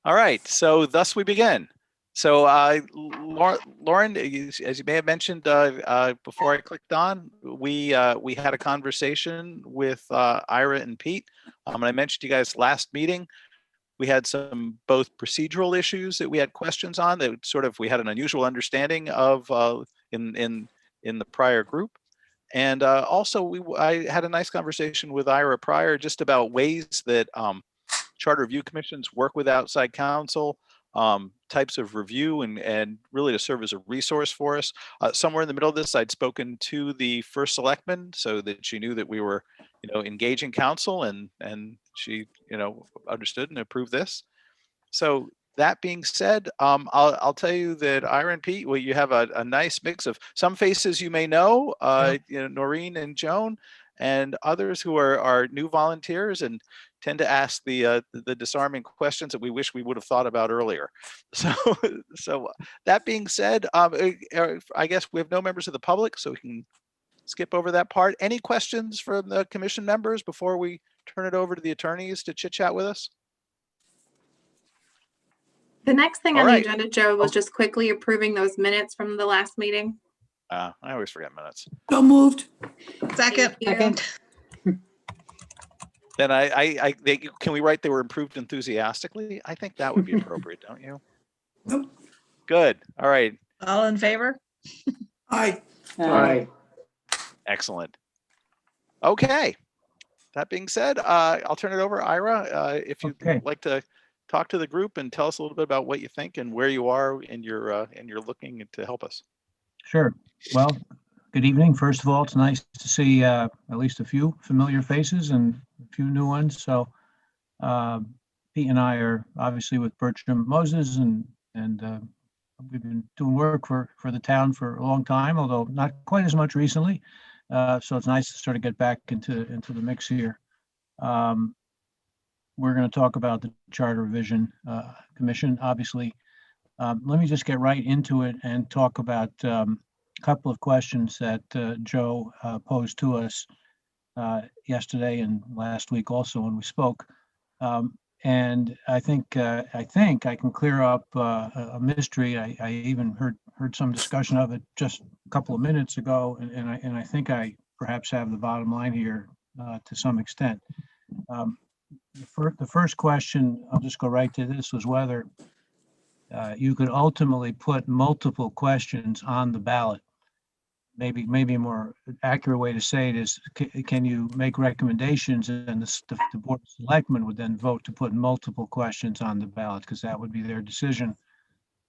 All right, so thus we begin. So Lauren, as you may have mentioned before I clicked on, we had a conversation with Ira and Pete. And I mentioned to you guys last meeting, we had some both procedural issues that we had questions on that sort of we had an unusual understanding of in the prior group. And also I had a nice conversation with Ira prior just about ways that charter review commissions work with outside counsel, types of review, and really to serve as a resource for us. Somewhere in the middle of this, I'd spoken to the first selectman so that she knew that we were, engaging counsel, and she, understood and approved this. So that being said, I'll tell you that Ira and Pete, well, you have a nice mix of some faces you may know, Noreen and Joan, and others who are new volunteers and tend to ask the disarming questions that we wish we would have thought about earlier. So that being said, I guess we have no members of the public, so we can skip over that part. Any questions from the commission members before we turn it over to the attorneys to chit chat with us? The next thing on the agenda, Joe, was just quickly approving those minutes from the last meeting. I always forget minutes. So moved. Second. Then can we write they were improved enthusiastically? I think that would be appropriate, don't you? Nope. Good. All right. All in favor? Aye. Aye. Excellent. Okay. That being said, I'll turn it over, Ira, if you'd like to talk to the group and tell us a little bit about what you think and where you are in your looking to help us. Sure. Well, good evening. First of all, it's nice to see at least a few familiar faces and a few new ones. So Pete and I are obviously with Bertram Moses, and we've been doing work for the town for a long time, although not quite as much recently. So it's nice to sort of get back into the mix here. We're going to talk about the Charter Revision Commission, obviously. Let me just get right into it and talk about a couple of questions that Joe posed to us yesterday and last week also when we spoke. And I think I can clear up a mystery. I even heard some discussion of it just a couple of minutes ago, and I think I perhaps have the bottom line here to some extent. The first question, I'll just go right to this, was whether you could ultimately put multiple questions on the ballot. Maybe a more accurate way to say it is, can you make recommendations and the Board of Selectmen would then vote to put multiple questions on the ballot, because that would be their decision.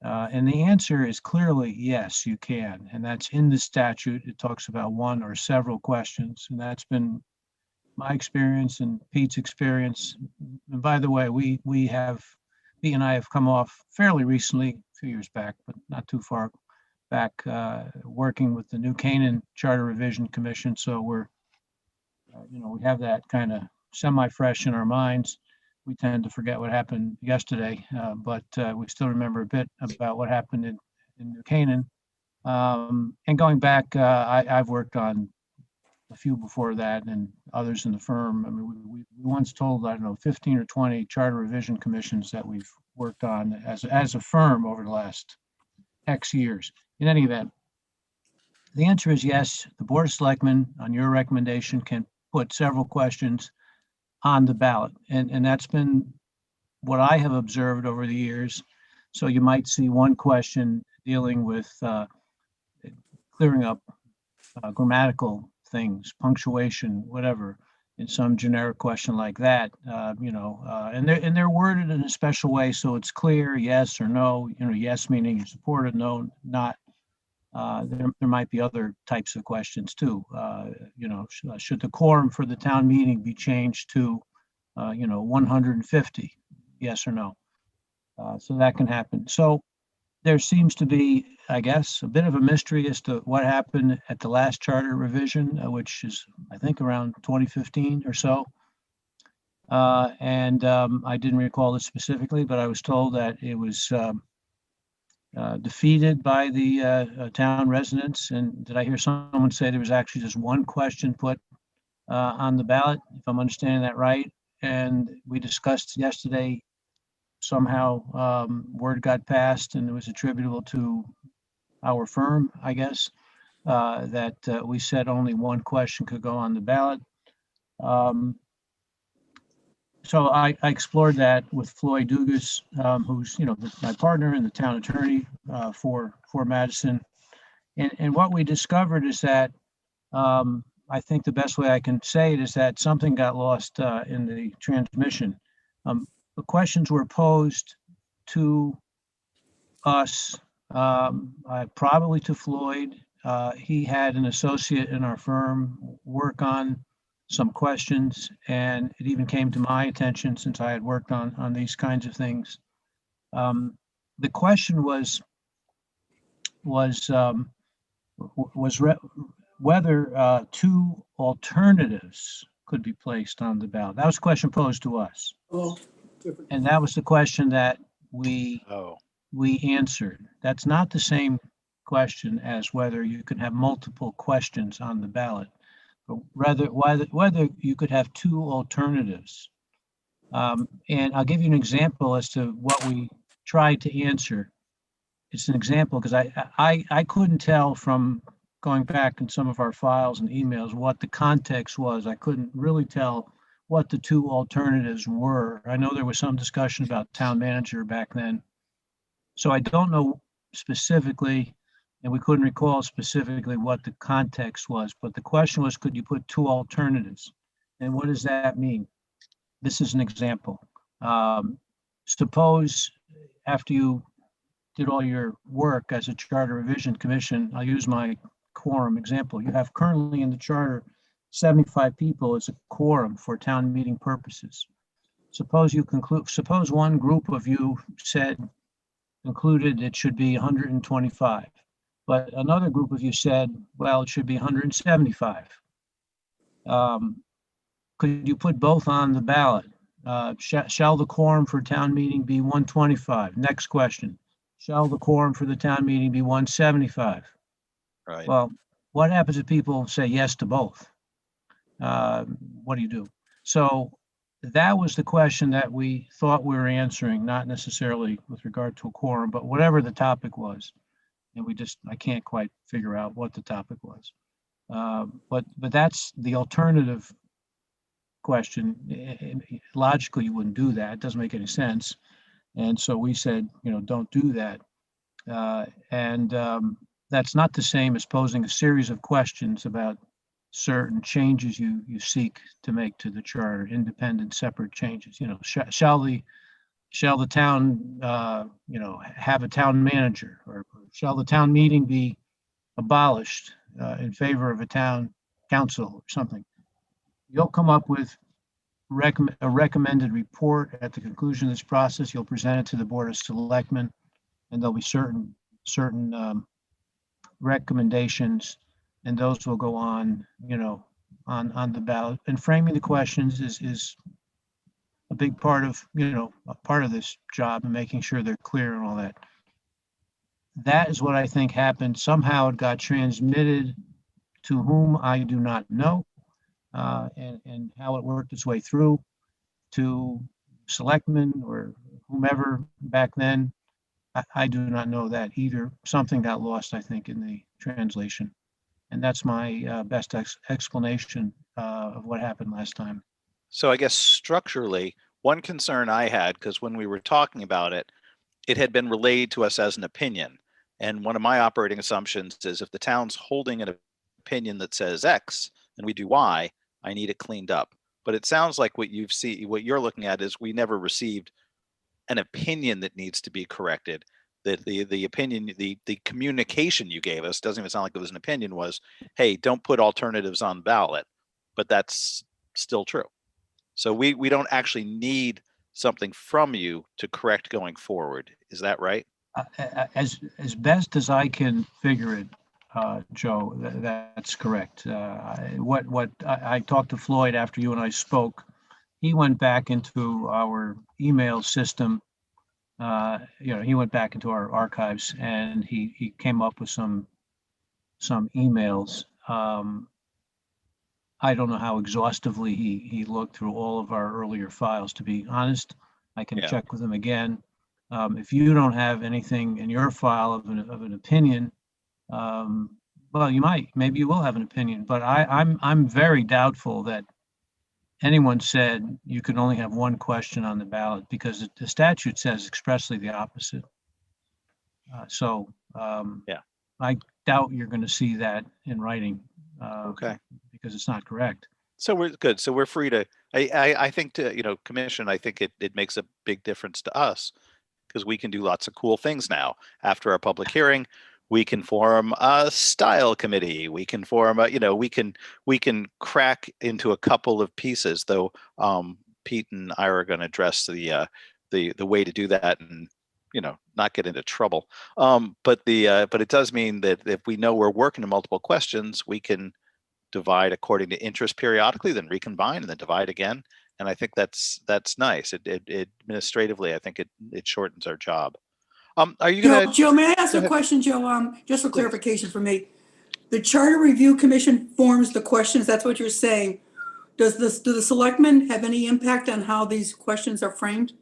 And the answer is clearly yes, you can. And that's in the statute. It talks about one or several questions. And that's been my experience and Pete's experience. And by the way, Pete and I have come off fairly recently, a few years back, but not too far back, working with the New Canaan Charter Revision Commission. So we're, we have that kind of semi-fresh in our minds. We tend to forget what happened yesterday, but we still remember a bit about what happened in New Canaan. And going back, I've worked on a few before that and others in the firm. I mean, we once told, 15 or 20 charter revision commissions that we've worked on as a firm over the last X years. In any event, the answer is yes. The Board of Selectmen, on your recommendation, can put several questions on the ballot. And that's been what I have observed over the years. So you might see one question dealing with clearing up grammatical things, punctuation, whatever, in some generic question like that, and they're worded in a special way so it's clear, yes or no. Yes meaning you support it, no, not. There might be other types of questions too. Should the quorum for the town meeting be changed to, 150? Yes or no? So that can happen. So there seems to be, I guess, a bit of a mystery as to what happened at the last charter revision, which is, I think, around 2015 or so. And I didn't recall it specifically, but I was told that it was defeated by the town residents. And did I hear someone say there was actually just one question put on the ballot, if I'm understanding that right? And we discussed yesterday somehow word got passed and it was attributable to our firm, I guess, that we said only one question could go on the ballot. So I explored that with Floyd Dugas, who's, my partner and the town attorney for Madison. And what we discovered is that I think the best way I can say it is that something got lost in the transmission. The questions were posed to us, probably to Floyd. He had an associate in our firm work on some questions, and it even came to my attention since I had worked on these kinds of things. The question was whether two alternatives could be placed on the ballot. That was a question posed to us, Oh, different. and that was the question that we Oh, answered. That's not the same question as whether you could have multiple questions on the ballot, but rather whether you could have two alternatives. And I'll give you an example as to what we tried to answer. It's an example because I couldn't tell from going back in some of our files and emails what the context was. I couldn't really tell what the two alternatives were. I know there was some discussion about town manager back then. So I don't know specifically, and we couldn't recall specifically what the context was, but the question was, could you put two alternatives? And what does that mean? This is an example. Suppose after you did all your work as a charter revision commission, I'll use my quorum example. You have currently in the charter 75 people as a quorum for town meeting purposes. Suppose one group of you concluded it should be 125, but another group of you said, well, it should be 175. Could you put both on the ballot? Shall the quorum for town meeting be 125? Next question. Shall the quorum for the town meeting be 175? right. Well, what happens if people say yes to both? What do you do? So that was the question that we thought we were answering, not necessarily with regard to a quorum, but whatever the topic was. And I can't quite figure out what the topic was. But that's the alternative question. Logically, you wouldn't do that. It doesn't make any sense. And so we said, don't do that. And that's not the same as posing a series of questions about certain changes you seek to make to the charter, independent, separate changes. Shall the town, have a town manager, or shall the town meeting be abolished in favor of a town council or something? You'll come up with a recommended report at the conclusion of this process. You'll present it to the Board of Selectmen, and there'll be certain recommendations, and those will go on, on the ballot. And framing the questions is a big part of, a part of this job, and making sure they're clear and all that. That is what I think happened. Somehow it got transmitted to whom I do not know, and how it worked its way through to selectmen or whomever back then. I do not know that either. Something got lost, I think, in the translation. And that's my best explanation of what happened last time. So I guess structurally, one concern I had, because when we were talking about it, it had been relayed to us as an opinion. And one of my operating assumptions is if the town's holding an opinion that says X and we do Y, I need it cleaned up. But it sounds like what you're looking at is we never received an opinion that needs to be corrected. That the opinion, the communication you gave us, doesn't even sound like it was an opinion, was, hey, don't put alternatives on ballot. But that's still true. So we don't actually need something from you to correct going forward. Is that right? As best as I can figure it, Joe, that's correct. I talked to Floyd after you and I spoke. He went back into our email system. He went back into our archives, and he came up with some emails. I don't know how exhaustively he looked through all of our earlier files, to be honest. I can Yeah. check with them again. If you don't have anything in your file of an opinion, well, maybe you will have an opinion, but I'm very doubtful that anyone said you can only have one question on the ballot, because the statute says expressly the opposite. Yeah. I doubt you're going to see that in writing. Okay. Because it's not correct. So we're good. So we're free to, I think to, commission, I think it makes a big difference to us because we can do lots of cool things now. After our public hearing, we can form a style committee. We can form we can crack into a couple of pieces, though. Pete and I are going to address the way to do that and, not get into trouble. But it does mean that if we know we're working on multiple questions, we can divide according to interest periodically, then recombine and then divide again. And I think that's nice. It administratively, I think it shortens our job. Are you gonna? Joe, may I ask Go a ahead. question, Joe? Just for Please. clarification for me. The Charter Review Commission forms the questions, that's what you're saying. Do the selectmen have any impact on how these questions are framed?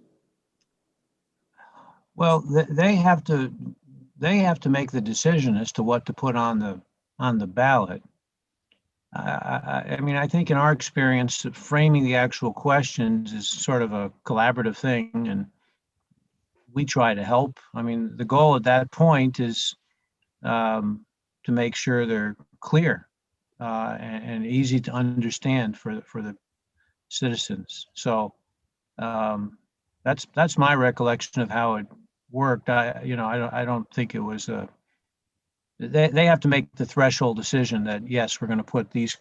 Well, they have to make the decision as to what to put on the ballot. I mean, I think in our experience, framing the actual questions is sort of a collaborative thing, and we try to help. I mean, the goal at that point is to make sure they're clear and easy to understand for the citizens. So that's my recollection of how it worked. I don't think it was a. They have to make the threshold decision that, yes, we're going to put these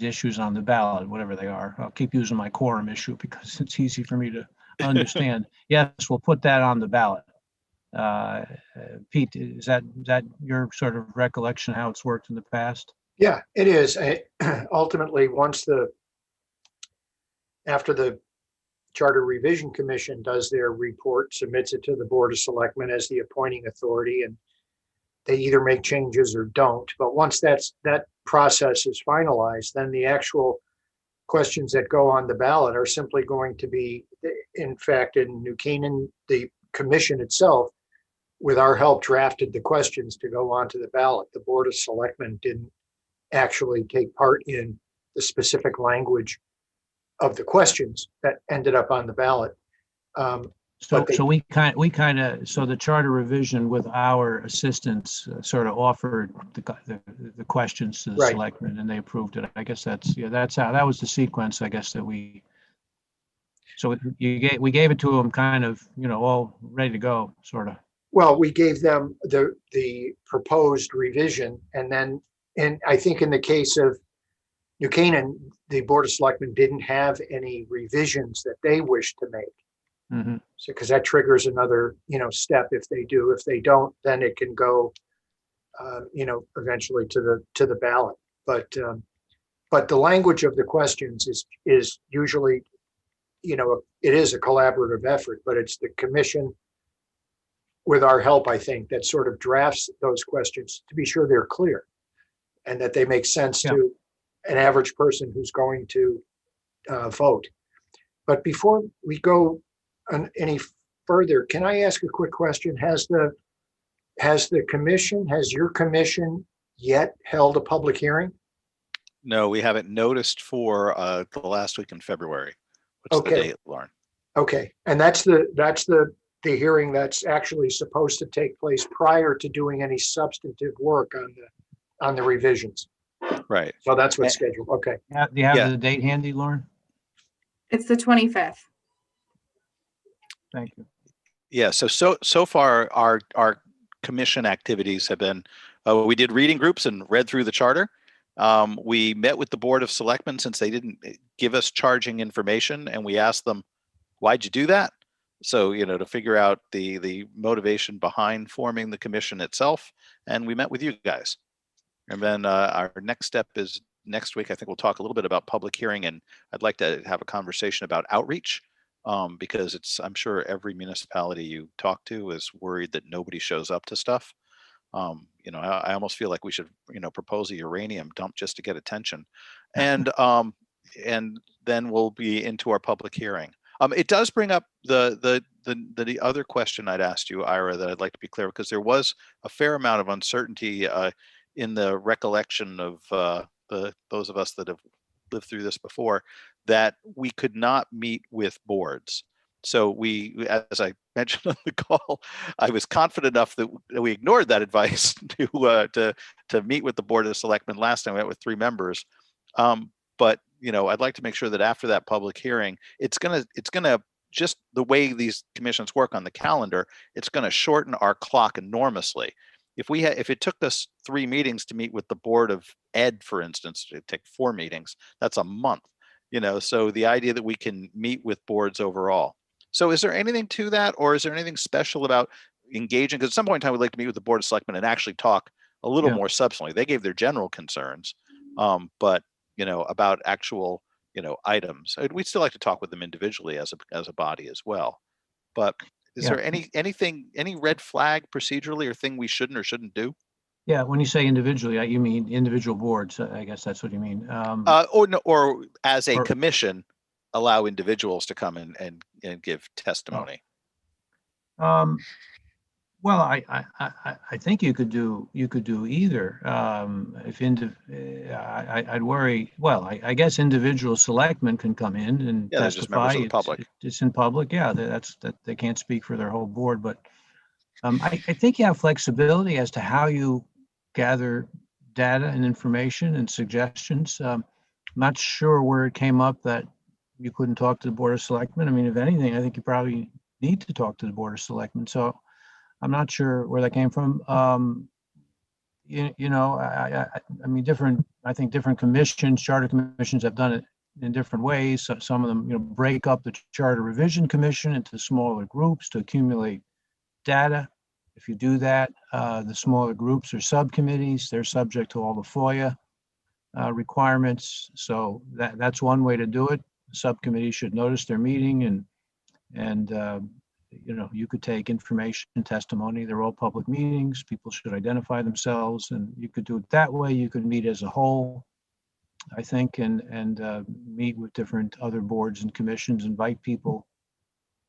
issues on the ballot, whatever they are. I'll keep using my quorum issue because it's easy for me to understand. Yes, we'll put that on the ballot. Pete, is that your sort of recollection how it's worked in the past? Yeah, it is. Ultimately, after the Charter Revision Commission does their report, submits it to the Board of Selectmen as the appointing authority, and they either make changes or don't. But once that process is finalized, then the actual questions that go on the ballot are simply going to be, in fact, in New Canaan, the commission itself, with our help, drafted the questions to go onto the ballot. The Board of Selectmen didn't actually take part in the specific language of the questions that ended up on the ballot. So the Charter Revision with our assistance sort of offered the questions to the Right. selectmen and they approved it. I guess that was the sequence, I guess, that we. So we gave it to them kind of, all ready to go, sort of. Well, we gave them the proposed revision, and then, I think in the case of New Canaan, the Board of Selectmen didn't have any revisions that they wished to make. Mm-hmm. So, because that triggers another, step if they do. If they don't, then it can go, eventually to the ballot. But the language of the questions is usually, it is a collaborative effort, but it's the commission, with our help, I think, that sort of drafts those questions to be sure they're clear and that they make sense to an average person who's going to vote. But before we go any further, can I ask a quick question? Has your commission yet held a public hearing? No, we haven't noticed for the last week in February. What's the Okay. date, Lauren? Okay, and that's the hearing that's actually supposed to take place prior to doing any substantive work on the revisions. Right. So that's what's scheduled. Okay. Do you have Yeah. the date handy, Lauren? It's the 25th. Thank you. Yeah. So far, our commission activities have been. We did reading groups and read through the charter. We met with the Board of Selectmen since they didn't give us charging information, and we asked them, "Why'd you do that?" So, to figure out the motivation behind forming the commission itself. And we met with you guys. And then our next step is next week. I think we'll talk a little bit about public hearing, and I'd like to have a conversation about outreach because I'm sure every municipality you talk to is worried that nobody shows up to stuff. I almost feel like we should, propose a uranium dump just to get attention. And then we'll be into our public hearing. It does bring up the other question I'd asked you, Ira, that I'd like to be clear, because there was a fair amount of uncertainty in the recollection of those of us that have lived through this before, that we could not meet with boards. So we, as I mentioned on the call, I was confident enough that we ignored that advice to meet with the Board of Selectmen last time. We met with 3 members. But I'd like to make sure that after that public hearing, it's gonna just the way these commissions work on the calendar, it's gonna shorten our clock enormously. If it took us 3 meetings to meet with the Board of Ed, for instance, to take 4 meetings, that's a month. So the idea that we can meet with boards overall. So is there anything to that, or is there anything special about engaging? Because at some point in time, we'd like to meet with the Board of Selectmen and actually talk a little more substantially. They gave their general concerns, but about actual items. We'd still like to talk with them individually as a body as well. But is there any red flag procedurally or thing we shouldn't or shouldn't do? Yeah, when you say individually, you mean individual boards. I guess that's what you mean. Or as a or- commission, allow individuals to come and give testimony. Well, I think you could do either. I'd worry. Well, I guess individual selectmen can come in and Yeah, they're just members testify. of the public. It's in public. Yeah, that they can't speak for their whole board, but I think you have flexibility as to how you gather data and information and suggestions. Not sure where it came up that you couldn't talk to the Board of Selectmen. I mean, if anything, I think you probably need to talk to the Board of Selectmen. So I'm not sure where that came from. I mean, I think different commissions, charter commissions have done it in different ways. So some of them, break up the Charter Revision Commission into smaller groups to accumulate data. If you do that, the smaller groups are subcommittees. They're subject to all the FOIA requirements. So that's one way to do it. Subcommittees should notice their meeting and you could take information and testimony. They're all public meetings. People should identify themselves, and you could do it that way. You could meet as a whole, I think, and meet with different other boards and commissions, invite people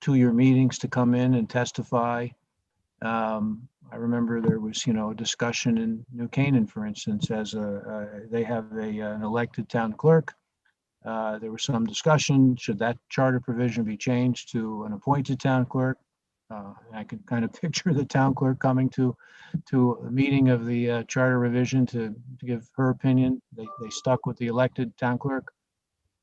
to your meetings to come in and testify. I remember there was, a discussion in New Canaan, for instance, as they have an elected town clerk. There was some discussion, should that charter provision be changed to an appointed town clerk? I can kind of picture the town clerk coming to a meeting of the charter revision to give her opinion. They stuck with the elected town clerk.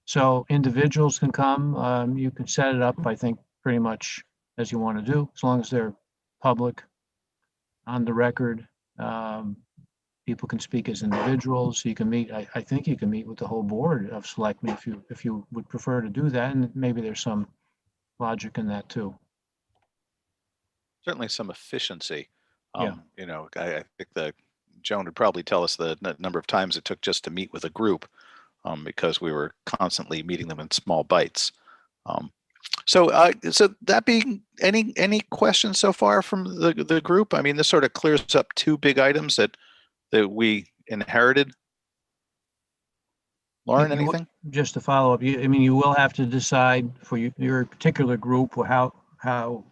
So individuals can come. You can set it up, I think, pretty much as you want to do, as long as they're public, on the record. People can speak as individuals. You can meet, I think you can meet with the whole Board of Selectmen if you would prefer to do that. And maybe there's some logic in that too. Certainly some efficiency. Yeah. I think Joan would probably tell us the number of times it took just to meet with a group, because we were constantly meeting them in small bites. So that being, any questions so far from the group? I mean, this sort of clears up 2 big items that we inherited. Lauren, anything? Just to follow up, you will have to decide for your particular group how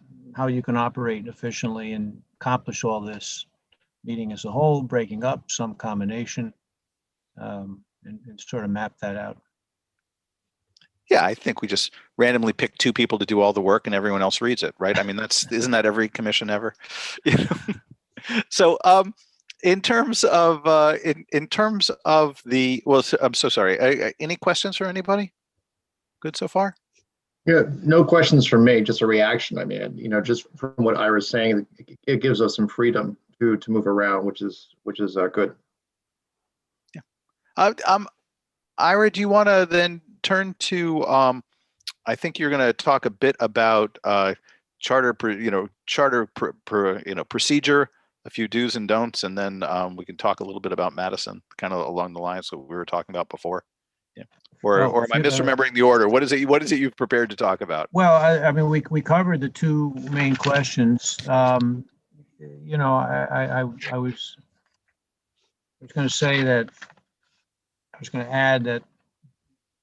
you can operate efficiently and accomplish all this, meeting as a whole, breaking up, some combination, and sort of map that out. Yeah, I think we just randomly pick 2 people to do all the work and everyone else reads it, right? I mean, isn't that every commission ever? So, in terms of the, well, I'm so sorry. Any questions for anybody? Good so far? Yeah, no questions from me, just a reaction. I mean, just from what Ira's saying, it gives us some freedom to move around, which is good. Yeah. Ira, do you want to then turn to, I think you're going to talk a bit about charter procedure, a few do's and don'ts, and then we can talk a little bit about Madison, kind of along the lines that we were talking about before. Yeah. Or am I misremembering the order? What is it you've prepared to talk about? Well, I mean, we covered the 2 main questions. I was going to say that, I was going to add that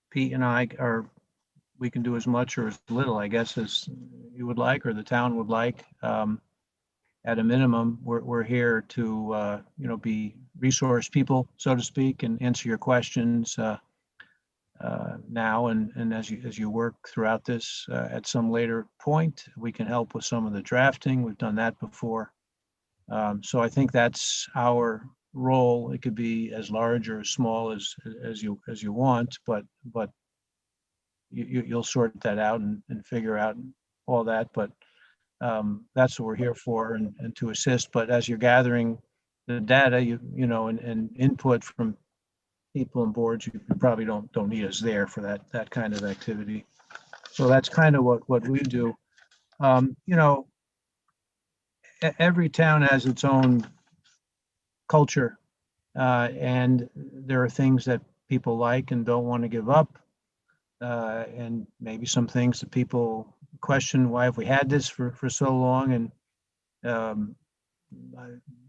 Pete and I we can do as much or as little, I guess, as you would like or the town would like. At a minimum, we're here to, be resource people, so to speak, and answer your questions now and as you work throughout this at some later point. We can help with some of the drafting. We've done that before. So I think that's our role. It could be as large or as small as you want, but you'll sort that out and figure out all that. But that's what we're here for and to assist. But as you're gathering the data, and input from people and boards, you probably don't need us there for that kind of activity. So that's kind of what we do. Every town has its own culture, and there are things that people like and don't want to give up, and maybe some things that people question, why have we had this for so long? And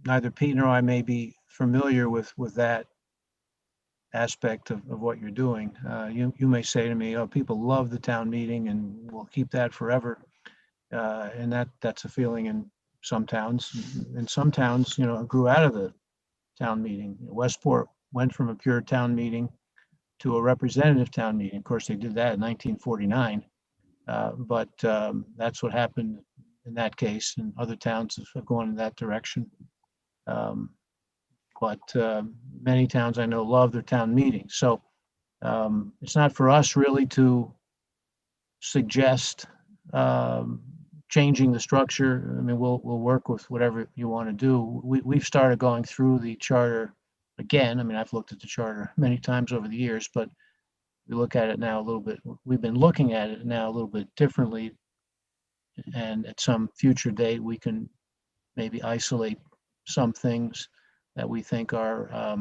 neither Pete nor I may be familiar with that aspect of what you're doing. You may say to me, oh, people love the town meeting and we'll keep that forever. And that's a feeling in some towns. In some towns, grew out of the town meeting. Westport went from a pure town meeting to a representative town meeting. Of course, they did that in 1949. But that's what happened in that case, and other towns have gone in that direction. But many towns I know love their town meetings. So it's not for us really to suggest changing the structure. I mean, we'll work with whatever you want to do. We've started going through the charter again. I mean, I've looked at the charter many times over the years, but we look at it now a little bit. We've been looking at it now a little bit differently. And at some future date, we can maybe isolate some things that we think are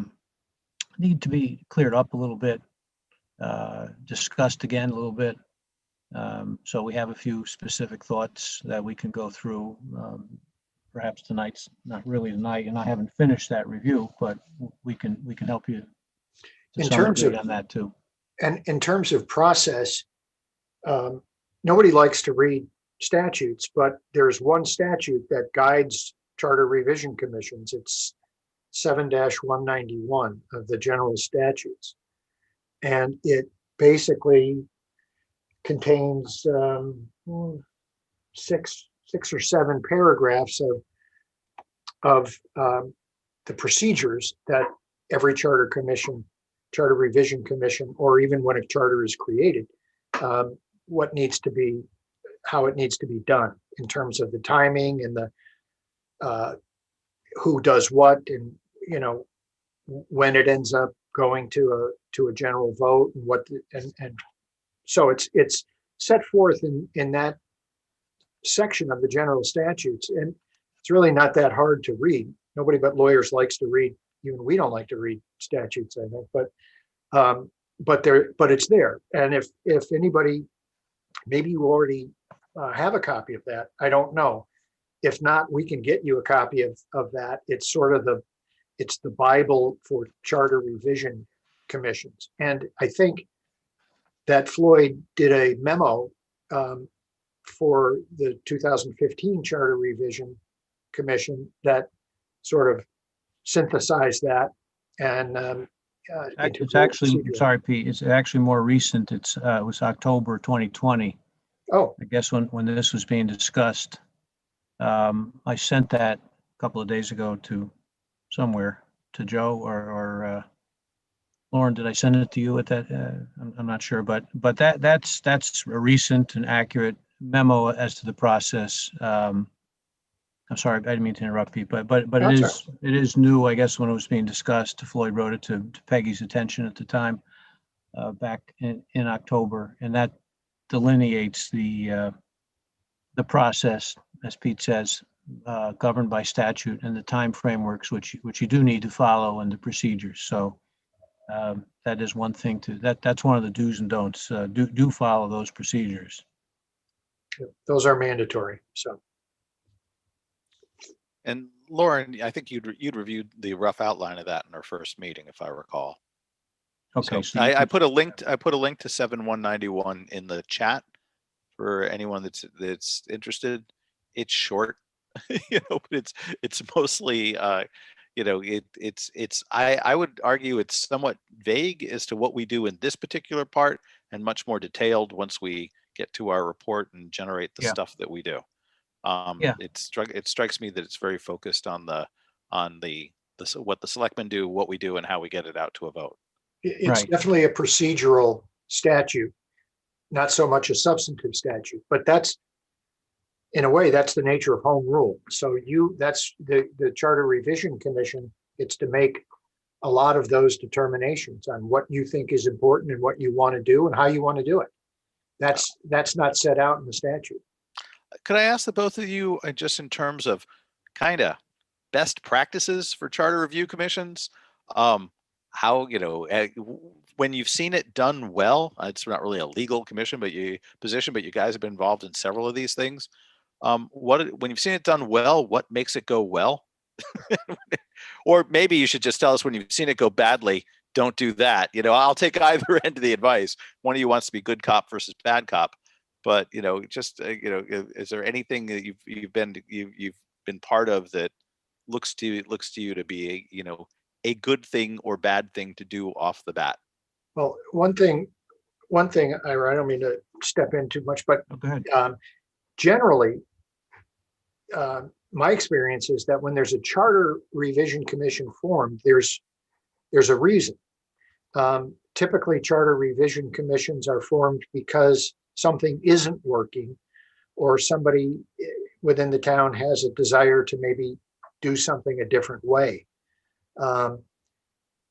need to be cleared up a little bit, discussed again a little bit. So we have a few specific thoughts that we can go through. Perhaps tonight's not really tonight, and I haven't finished that review, but we can help you to In some terms degree of- on that too. And in terms of process, nobody likes to read statutes, but there's one statute that guides charter revision commissions. It's 7-191 of the general statutes. And it basically contains six or seven paragraphs of the procedures that every charter revision commission, or even when a charter is created, how it needs to be done in terms of the timing and the who does what, and when it ends up going to a general vote, and so it's set forth in that section of the general statutes, and it's really not that hard to read. Nobody but lawyers likes to read. Even we don't like to read statutes, I think, but it's there. And if anybody, maybe you already have a copy of that, I don't know. If not, we can get you a copy of that. It's sort of it's the Bible for charter revision commissions. And I think that Floyd did a memo for the 2015 Charter Revision Commission that sort of synthesized that. And It's actually, sorry, Pete, it's actually more recent. It was October 2020. Oh, I guess when this was being discussed. I sent that a couple of days ago to Joe or Lauren. Did I send it to you at that? I'm not sure, but that's a recent and accurate memo as to the process. I'm sorry, I didn't mean to interrupt you, but it is new, I guess, when it was being discussed. Floyd wrote it to Peggy's attention at the time, back in October, and that delineates the process, as Pete says, governed by statute, and the time frameworks which you do need to follow, and the procedures. So that is one thing that's one of the do's and don'ts. Do follow those procedures. those are mandatory. So. And Lauren, I think you'd reviewed the rough outline of that in our first meeting, if I recall. Okay. So you I can- put a link, I put a link to 7191 in the chat for anyone that's interested. It's short, but it's mostly, I would argue it's somewhat vague as to what we do in this particular part and much more detailed once we get to our report and generate the Yeah. stuff that we do. Yeah. It strikes me that it's very focused on what the selectmen do, what we do, and how we get it out to a vote. It's Right. definitely a procedural statute, not so much a substantive statute, but that's, in a way, that's the nature of home rule. So that's the Charter Revision Commission, it's to make a lot of those determinations on what you think is important and what you want to do and how you want to do it. That's not set out in the statute. Could I ask the both of you, just in terms of kind of best practices for charter review commissions, how, when you've seen it done well, it's not really a legal commission, but you guys have been involved in several of these things. When you've seen it done well, what makes it go well? Or maybe you should just tell us when you've seen it go badly, don't do that. I'll take either end of the advice. One of you wants to be good cop versus bad cop, but is there anything that you've been part of that looks to you to be a good thing or bad thing to do off the bat? Well, one thing, Ira, I don't mean to step in too much, but Oh, go ahead. generally, my experience is that when there's a Charter Revision Commission formed, there's a reason. Typically, Charter Revision Commissions are formed because something isn't working, or somebody within the town has a desire to maybe do something a different way.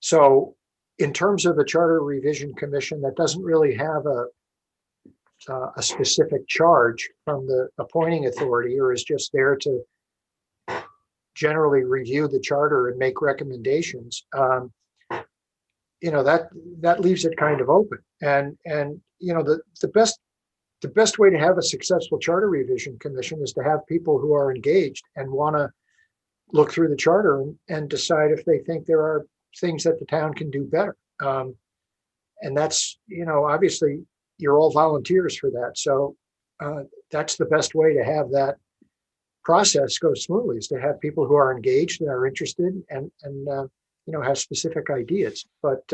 So in terms of the Charter Revision Commission, that doesn't really have a specific charge from the appointing authority, or is just there to generally review the charter and make recommendations. That leaves it kind of open. And the best way to have a successful Charter Revision Commission is to have people who are engaged and want to look through the charter and decide if they think there are things that the town can do better. And that's, obviously you're all volunteers for that. So that's the best way to have that process go smoothly, is to have people who are engaged and are interested and have specific ideas. But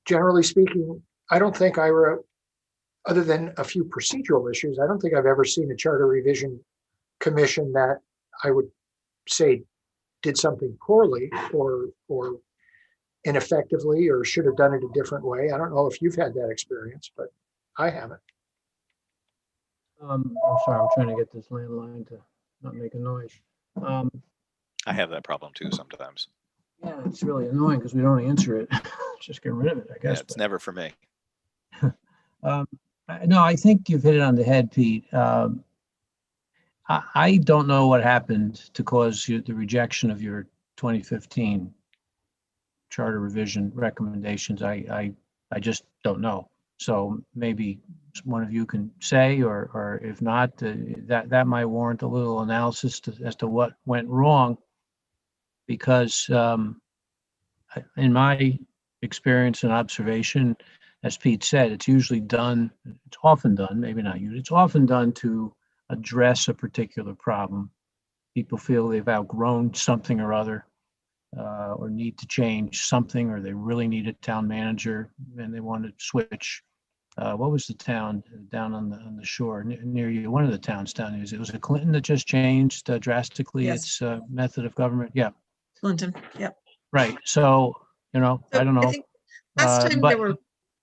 generally speaking, I don't think other than a few procedural issues, I don't think I've ever seen a Charter Revision Commission that I would say did something poorly or ineffectively or should have done it a different way. I don't know if you've had that experience, but I haven't. I'm sorry, I'm trying to get this landline to not make a noise. I have that problem too sometimes. Yeah, it's really annoying because we don't answer it. Just get rid of it, I Yeah, guess. it's never for me. No, I think you've hit it on the head, Pete. I don't know what happened to cause the rejection of your 2015 charter revision recommendations. I just don't know. So maybe one of you can say, or if not, that might warrant a little analysis as to what went wrong. Because in my experience and observation, as Pete said, it's often done, maybe not usually, it's often done to address a particular problem. People feel they've outgrown something or other, or need to change something, or they really need a town manager and they want to switch. What was the town down on the shore near you? One of the towns down here. It was it Clinton that just changed drastically Yes. its method of government? Yeah, Clinton, yep. right. So, I don't know. think Last time but- there were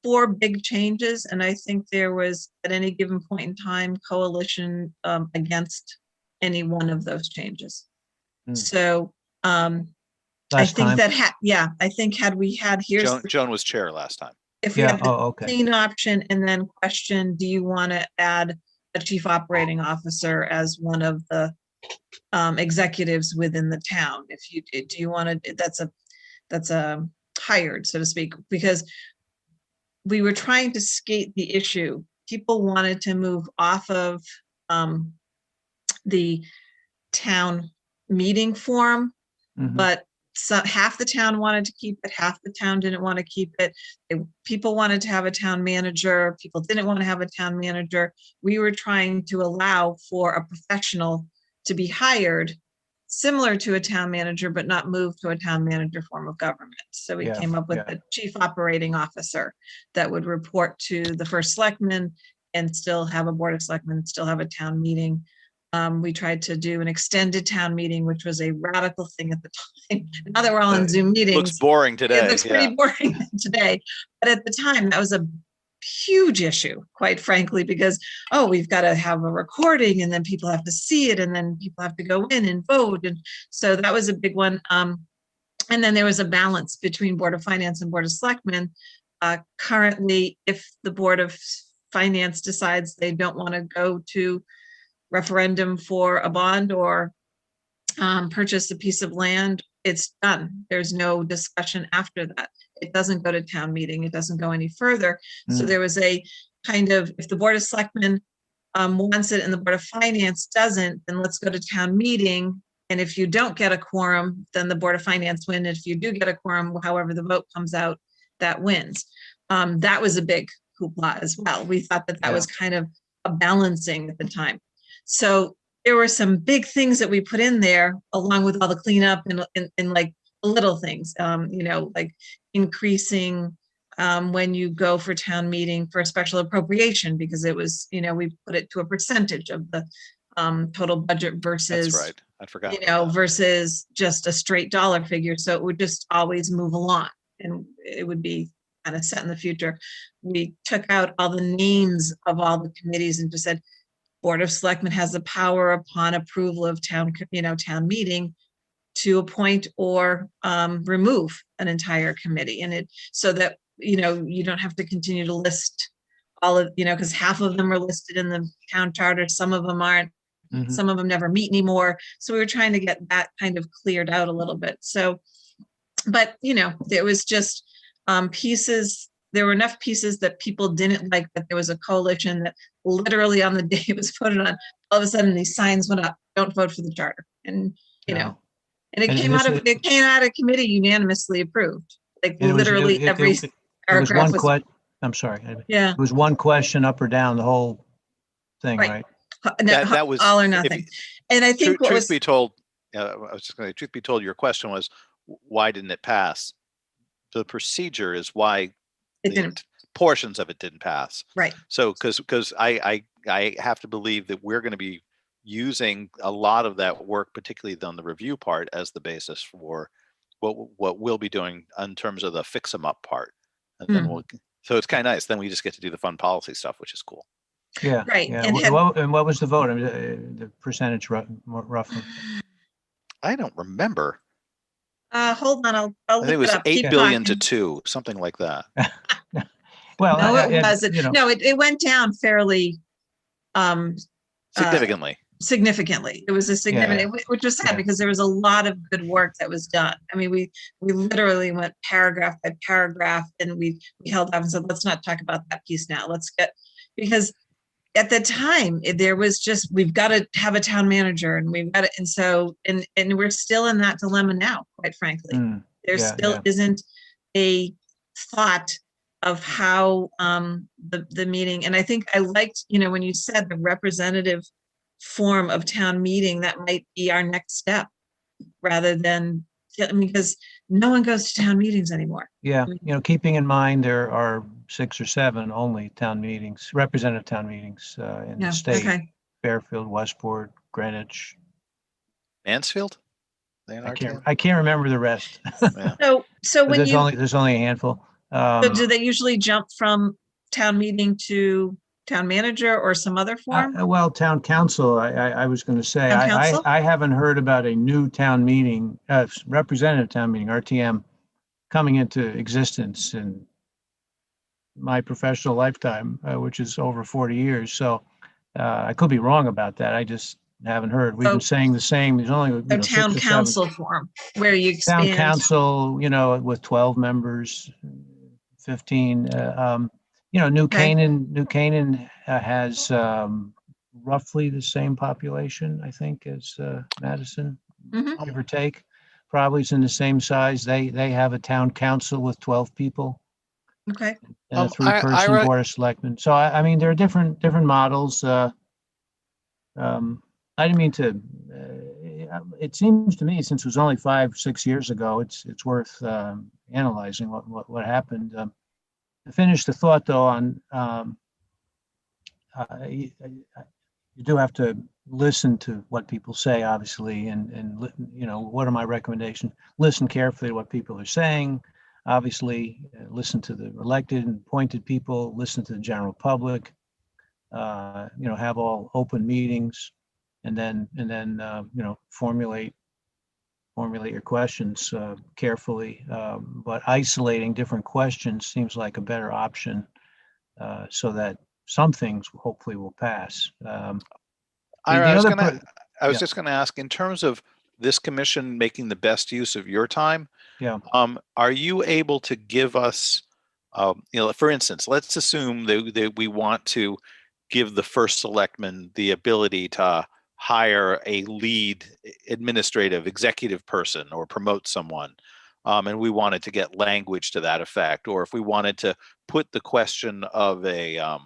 4 big changes, and I think there was at any given point in time coalition against any one of those changes. Hmm. So I Last think time? that I think had we had Joan was chair last time. if we Yeah, had the oh, okay. clean option and then question, do you want to add a chief operating officer as one of the executives within the town? Do you want to, that's a hired, so to speak, because we were trying to skate the issue. People wanted to move off of the town meeting form, Mhm. but So half the town wanted to keep it, half the town didn't want to keep it. People wanted to have a town manager, people didn't want to have a town manager. We were trying to allow for a professional to be hired similar to a town manager, but not move to a town manager form of government. So we Yeah, came up with yeah. a chief operating officer that would report to the first selectman and still have a board of selectmen, still have a town meeting. We tried to do an extended town meeting, which was a radical thing at the time. Now that we're all in Zoom meetings. Looks boring today. It looks pretty boring today, but at the time, that was a huge issue, quite frankly, because, oh, we've got to have a recording and then people have to see it and then people have to go in and vote. And so that was a big one. And then there was a balance between Board of Finance and Board of Selectmen. Currently, if the Board of Finance decides they don't want to go to referendum for a bond or purchase a piece of land, it's done. There's no discussion after that. It doesn't go to town meeting. It doesn't go any further. So Mm. there was a kind of, if the Board of Selectmen wants it and the Board of Finance doesn't, then let's go to town meeting. And if you don't get a quorum, then the Board of Finance win. If you do get a quorum, however the vote comes out, that wins. That was a big hoopla as well. We thought that that was kind of a balancing at the time. So there were some big things that we put in there along with all the cleanup and like little things, you know, like increasing when you go for town meeting for a special appropriation, because it was, you know, we put it to a percentage of the total budget versus, That's right. I forgot. you about know, that. versus just a straight dollar figure. So it would just always move along and it would be kind of set in the future. We took out all the names of all the committees and just said, Board of Selectmen has the power upon approval of town meeting to appoint or remove an entire committee. And it, so that, you know, you don't have to continue to list all of, you know, because half of them are listed in the town charter, some of them aren't, Mhm. some of them never meet anymore. So we were trying to get that kind of cleared out a little bit. So, but, you know, there was just pieces, there were enough pieces that people didn't like, that there was a coalition that literally on the day it was voted on, all of a sudden these signs went up, don't vote for the charter. And, you Yeah. know, and it And came this out of, is- it came out of committee unanimously approved, like And it was- literally every it was paragraph one was, I'm sorry. It yeah. was one question up or down the whole thing, Right. right? That was all or if nothing. you- And I think what Truth was, be told, I was just going to, truth be told, your question was, why didn't it pass? The procedure is why it the didn't, portions of it didn't pass. right. So, because I have to believe that we're going to be using a lot of that work, particularly on the review part, as the basis for what we'll be doing in terms of the fix 'em up part. And then so it's kind of nice. Then we just get to do the fun policy stuff, which is cool. Yeah. Right, Yeah. and had- And what was the vote? I mean, the percentage roughly? I don't remember. Hold on, I'll I look think it was it up. 8 Keep billion to talking. 2, something like that. Well, No, it you wasn't. know, No, it went down fairly Significantly. significantly. It was a significant, which was sad Yeah. because there was a lot of good work that was done. I mean, we literally went paragraph by paragraph and we held up and said, let's not talk about that piece now. Let's get, because at the time there was just, we've got to have a town manager and we've got it. And so, and we're still in that dilemma now, quite frankly. There yeah, still yeah. isn't a thought of how the meeting, and I think I liked, you know, when you said the representative form of town meeting, that might be our next step rather than, I mean, because no one goes to town meetings anymore. Yeah, you know, keeping in mind there are 6 or 7 only town meetings, representative town meetings in Yeah, the state, okay. Fairfield, Westport, Greenwich. Mansfield? They in our town? I can't remember the rest. Yeah. So But when there's only a handful. so do they usually jump from town meeting to town manager or some other form? Well, town council, I was going to say, Town council? I haven't heard about a new town meeting, representative town meeting, RTM, coming into existence in my professional lifetime, which is over 40 years. So I could be wrong about that. I just haven't heard. We've So- been saying the same. There's only, A town 6 or 7 council form where you Town expand. council, you know, with 12 members, 15, you know, New Okay. Canaan has roughly the same population, I think, as Madison, Mhm. give or take. probably is in the same size. They have a town council with 12 people Okay, and a I- 3-person Ira- board of selectmen. So I mean, there are different models. I didn't mean to, it seems to me, since it was only 5-6 years ago, it's worth analyzing what happened. To finish the thought though on, you do have to listen to what people say, obviously, and you know, what are my recommendations? Listen carefully to what people are saying. Obviously, listen to the elected and appointed people, listen to the general public, you know, have all open meetings, and then you know, formulate your questions carefully. But isolating different questions seems like a better option, so that some things hopefully will pass. Ira, the I was other gonna, I was yeah. just gonna ask, in terms of this commission making the best use of your time, Yeah. are you able to give us, you know, for instance, let's assume that we want to give the first selectman the ability to hire a lead administrative executive person or promote someone. And we wanted to get language to that effect, or if we wanted to put the question of a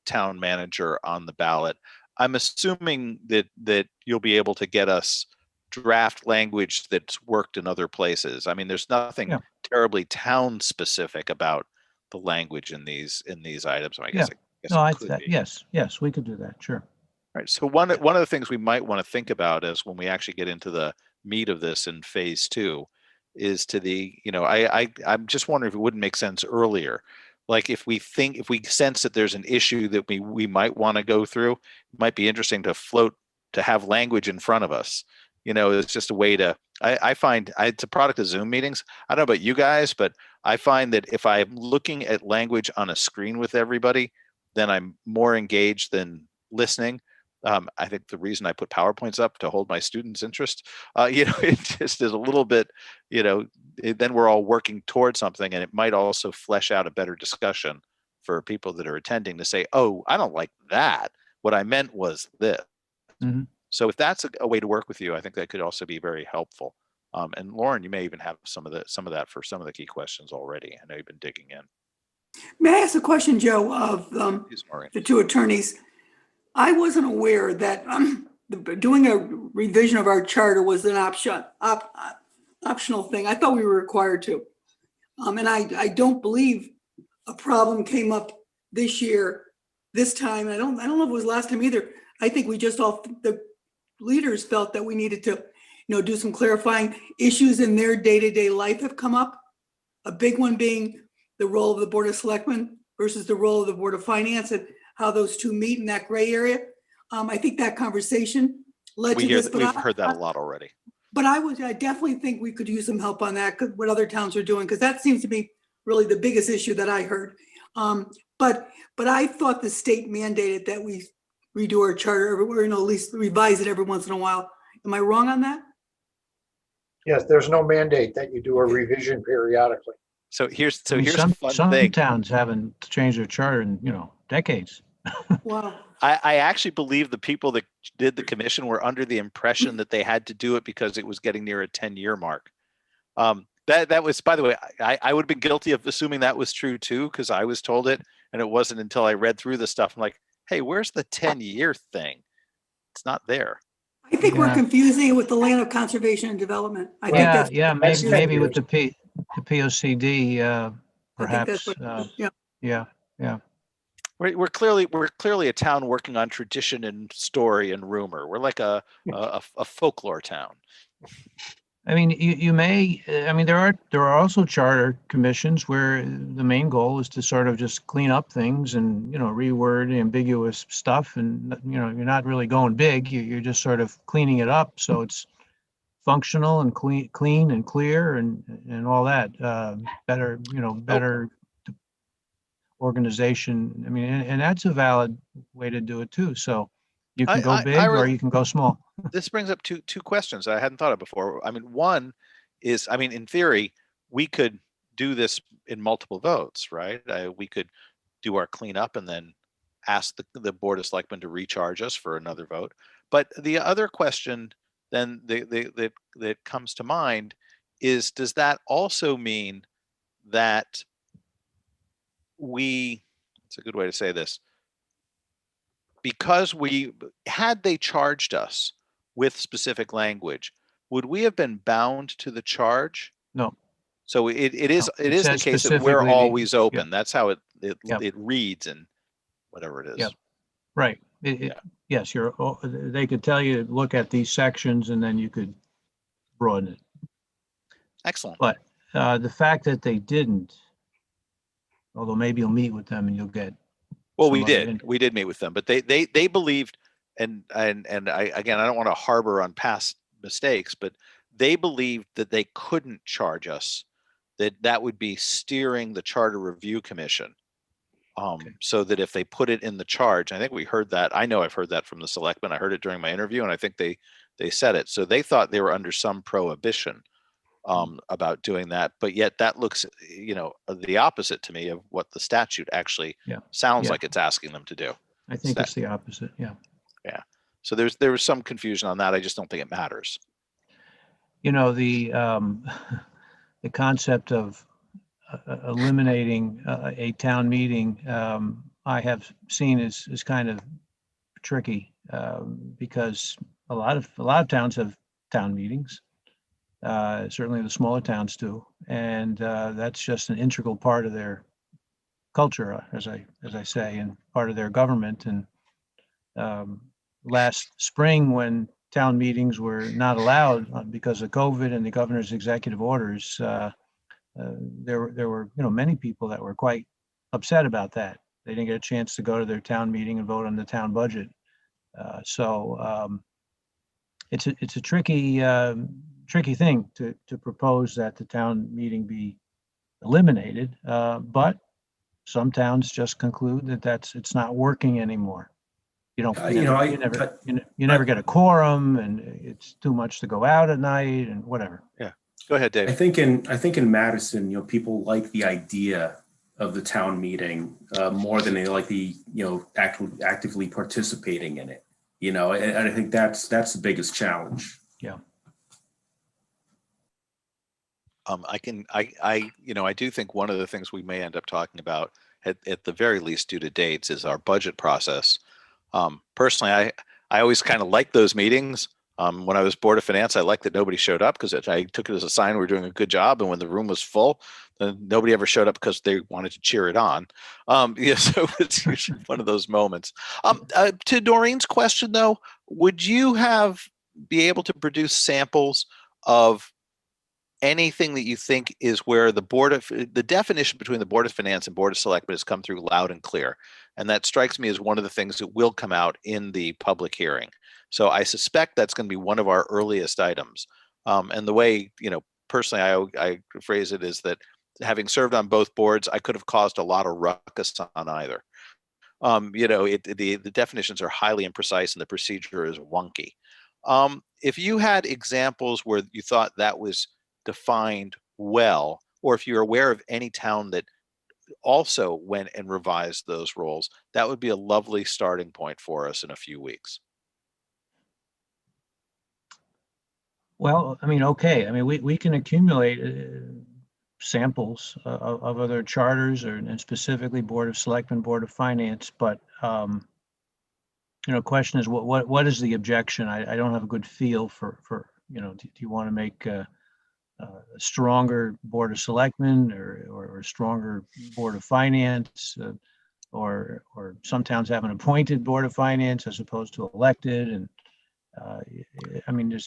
town manager on the ballot. I'm assuming that you'll be able to get us draft language that's worked in other places. I mean, there's nothing Yeah. terribly town specific about the language in these items. I guess, Yeah. I guess No, it could be. yes, we could do that. Sure. Right. So one of the things we might want to think about is when we actually get into the meat of this in phase 2 is to the, you know, I'm just wondering if it wouldn't make sense earlier. Like if we sense that there's an issue that we might want to go through, it might be interesting to have language in front of us. You know, it's just a way to, I find it's a product of Zoom meetings. I don't know about you guys, but I find that if I'm looking at language on a screen with everybody, then I'm more engaged than listening. I think the reason I put PowerPoints up to hold my students' interest, you know, it just is a little bit, you know, then we're all working towards something, and it might also flesh out a better discussion for people that are attending to say, oh, I don't like that. What I meant was this. Mhm. So if that's a way to work with you, I think that could also be very helpful. And Lauren, you may even have some of that for some of the key questions already. I know you've been digging in. May I ask a question, Joe, of Please, Maureen. the two attorneys? I wasn't aware that doing a revision of our charter was an optional thing. I thought we were required to. And I don't believe a problem came up this time. I don't know if it was last time either. I think we just the leaders felt that we needed to, you know, do some clarifying. Issues in their day-to-day life have come up. A big one being the role of the Board of Selectmen versus the role of the Board of Finance and how those two meet in that gray area. I think that conversation led to this. We've heard that a lot already. But I definitely think we could use some help on that, what other towns are doing, because that seems to be really the biggest issue that I heard. But I thought the state mandated that we redo our charter, or, you know, at least revise it every once in a while. Am I wrong on that? Yes, there's no mandate that you do a revision periodically. So here's I mean, the fun some thing. towns haven't changed their charter in, you know, decades. Wow. I actually believe the people that did the commission were under the impression that they had to do it because it was getting near a 10-year mark. That was, by the way, I would have been guilty of assuming that was true too, because I was told it, and it wasn't until I read through the stuff. I'm like, hey, where's the 10-year thing? It's not there. I think we're Yeah. confusing it with the land of conservation and development. I think Yeah, that's. yeah, that's maybe 10 with the POCD, I think perhaps. that's what, yeah. Yeah. We're clearly a town working on tradition and story and rumor. We're like a folklore town. I mean, you may, I mean, there are also charter commissions where the main goal is to sort of just clean up things and, you know, reword ambiguous stuff. And, you know, you're not really going big. You're just sort of cleaning it up. So it's functional and clean and clear and all that. Better, you know, better organization. I mean, and that's a valid way to do it too. So you can go big or you can go small. This brings up two questions I hadn't thought of before. I mean, one is, I mean, in theory, we could do this in multiple votes, right? We could do our cleanup and then ask the Board of Selectmen to recharge us for another vote. But the other question then that comes to mind is, does that also mean that it's a good way to say this, because had they charged us with specific language, would we have been bound to the charge? No. So it No, is it the says case that we're specifically always yeah. open. That's how it Yep. reads and whatever it is. Yep. Right. Yeah. Yes, they could tell you, look at these sections and then you could broaden it. Excellent. But the fact that they didn't, although maybe you'll meet with them and you'll get. Well, some we other did. input. We did meet with them, but they believed, and I don't want to harbor on past mistakes, but they believed that they couldn't charge us, that would be steering the Charter Review Commission. So that if they put it in the charge, I think we heard that. I know I've heard that from the selectmen. I heard it during my interview, and I think they said it. So they thought they were under some prohibition about doing that, but yet that looks, the opposite to me of what the statute actually sounds like it's asking them to do. I think it's the opposite. Yeah. Yeah. So there was some confusion on that. I just don't think it matters. The concept of eliminating a town meeting, I have seen is kind of tricky because a lot of towns have town meetings. Certainly the smaller towns do, and that's just an integral part of their culture, as I say, and part of their government. And last spring, when town meetings were not allowed because of COVID and the governor's executive orders, there were many people that were quite upset about that. They didn't get a chance to go to their town meeting and vote on the town budget. So it's a tricky thing to propose that the town meeting be eliminated, but some towns just conclude that it's not working anymore. You never get a quorum, and it's too much to go out at night and whatever. Yeah, go ahead, Dave. I think in Madison, people like the idea of the town meeting more than they like the actively participating in it. And I think that's the biggest challenge. Yeah. I do think one of the things we may end up talking about at the very least due to dates is our budget process. Personally, I always kind of like those meetings. When I was Board of Finance, I liked that nobody showed up because I took it as a sign we're doing a good job. And when the room was full, then nobody ever showed up because they wanted to cheer it on. So it's usually one of those moments. To Doreen's question, though, would you be able to produce samples of anything that you think is where the definition between the Board of Finance and Board of Selectmen has come through loud and clear? And that strikes me as one of the things that will come out in the public hearing. So I suspect that's going to be one of our earliest items. And the way, personally, I phrase it is that having served on both boards, I could have caused a lot of ruckus on either. The definitions are highly imprecise and the procedure is wonky. If you had examples where you thought that was defined well, or if you're aware of any town that also went and revised those roles, that would be a lovely starting point for us in a few weeks. Well, okay. We can accumulate samples of other charters and specifically Board of Selectmen, Board of Finance, but question is what is the objection? I don't have a good feel for do you want to make a stronger Board of Selectmen or a stronger Board of Finance, or some towns have an appointed Board of Finance as opposed to elected, and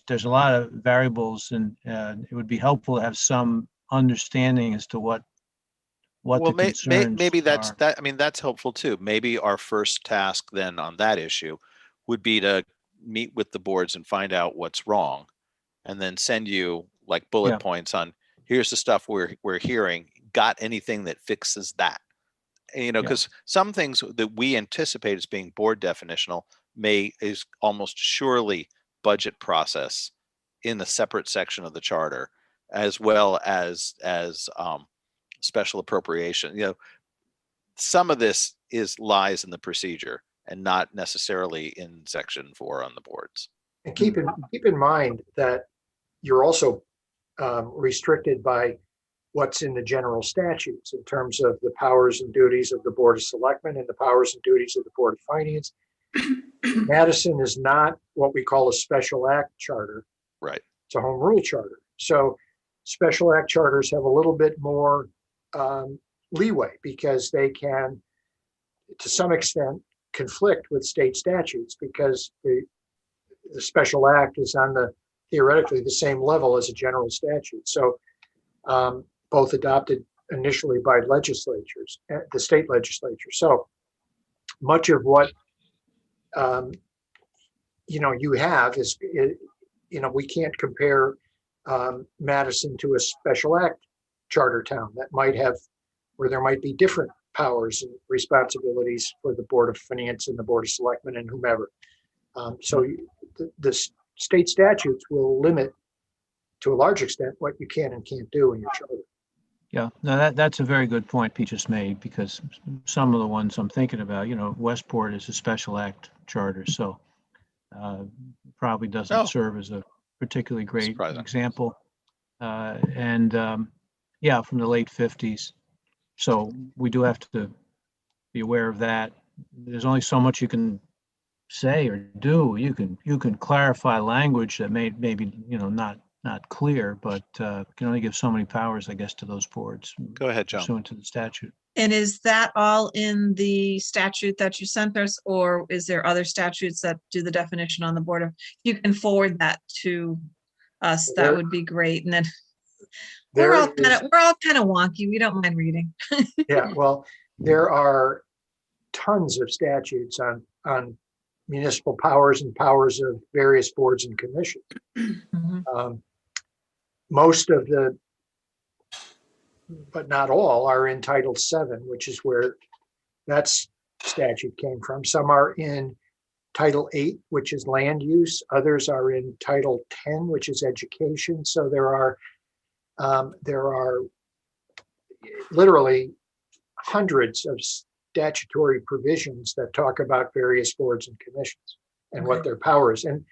there's a lot of variables, and it would be helpful to have some understanding as to what the concerns maybe that's are. that's helpful too. Maybe our first task then on that issue would be to meet with the boards and find out what's wrong, and then send you like bullet points on here's the stuff we're hearing. Got anything that fixes that? Because some things that we anticipate as being board definitional is almost surely budget process in a separate section of the charter, as well as special appropriation. Some of this lies in the procedure and not necessarily in section 4 on the boards. And keep in mind that you're also restricted by what's in the general statutes in terms of the powers and duties of the Board of Selectmen and the powers and duties of the Board of Finance. Madison is not what we call a special act charter. Right. It's a home rule charter. So special act charters have a little bit more leeway because they can, to some extent, conflict with state statutes because the special act is on the theoretically the same level as a general statute. So both adopted initially by legislatures, the state legislature. So much of what you have is, we can't compare Madison to a special act charter town that might have, where there might be different powers and responsibilities for the Board of Finance and the Board of Selectmen and whomever. So the state statutes will limit to a large extent what you can and can't do in your charter. Yeah, no, that's a very good point Pete just made, because some of the ones I'm thinking about, Westport is a special act charter, so probably doesn't serve as a particularly great Surprising. example. Yeah, from the late 50s. So we do have to be aware of that. There's only so much you can say or do. You can clarify language that maybe not clear, but can only give so many powers, I guess, to those boards. Go ahead, Joan. Pursuant to the statute. And is that all in the statute that you sent us, or is there other statutes that do the definition on the board of? You can forward that to us. That would be great. And then we're all kind of wonky. We don't mind reading. Yeah, well, there are tons of statutes on municipal powers and powers of various boards and commissions. Mhm. Most of but not all, are in Title VII, which is where that statute came from. Some are in Title VIII, which is land use. Others are in Title X, which is education. So there are literally hundreds of statutory provisions that talk about various boards and commissions and what their power is. And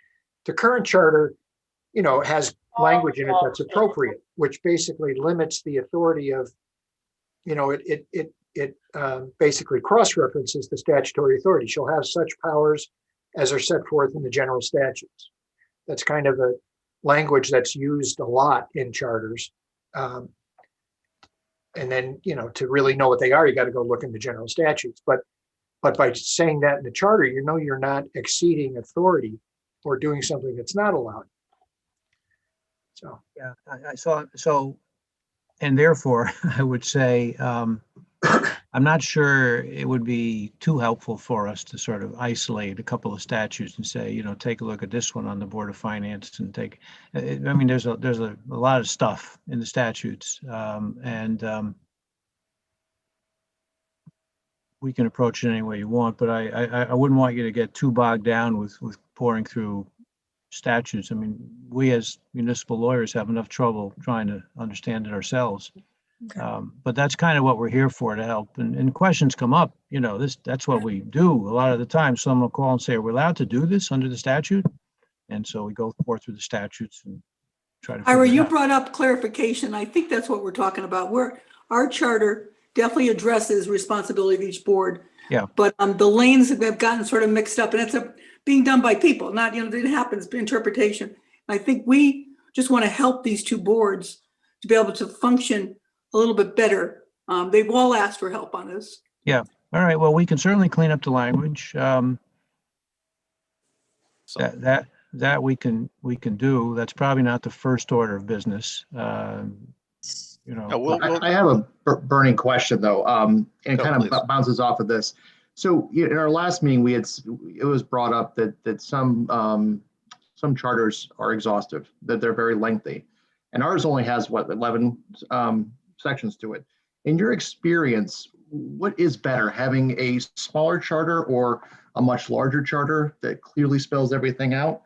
the current charter, has language in it that's appropriate, which basically limits the authority of, it basically cross-references the statutory authority. She'll have such powers as are set forth in the general statutes. That's kind of a language that's used a lot in charters. And then, to really know what they are, you got to go look in the general statutes. But by saying that in the charter, you're not exceeding authority or doing something that's not allowed. So, Yeah, I saw, so, and therefore, I would say, I'm not sure it would be too helpful for us to sort of isolate a couple of statutes and say, take a look at this one on the Board of Finance and there's a lot of stuff in the statutes. We can approach it any way you want, but I wouldn't want you to get too bogged down with pouring through statutes. I mean, we as municipal lawyers have enough trouble trying to understand it ourselves. Okay. But that's kind of what we're here for, to help. And questions come up, that's what we do. A lot of the time, someone will call and say, are we allowed to do this under the statute? And so we go through the statutes and try to. Ira, figure it you out. brought up clarification. I think that's what we're talking about. Our charter definitely addresses responsibility of each board. Yeah. But the lanes have gotten sort of mixed up, and it's being done by people, not, it happens, interpretation. I think we just want to help these two boards to be able to function a little bit better. They've all asked for help on this. Yeah. All right. Well, we can certainly clean up the language. That we can do. That's probably not the first order of business. No, I have a burning question though, and it Go, kind of please. bounces off of this. So in our last meeting, it was brought up that some charters are exhaustive, that they're very lengthy, and ours only has 11 sections to it. In your experience, what is better, having a smaller charter or a much larger charter that clearly spells everything out?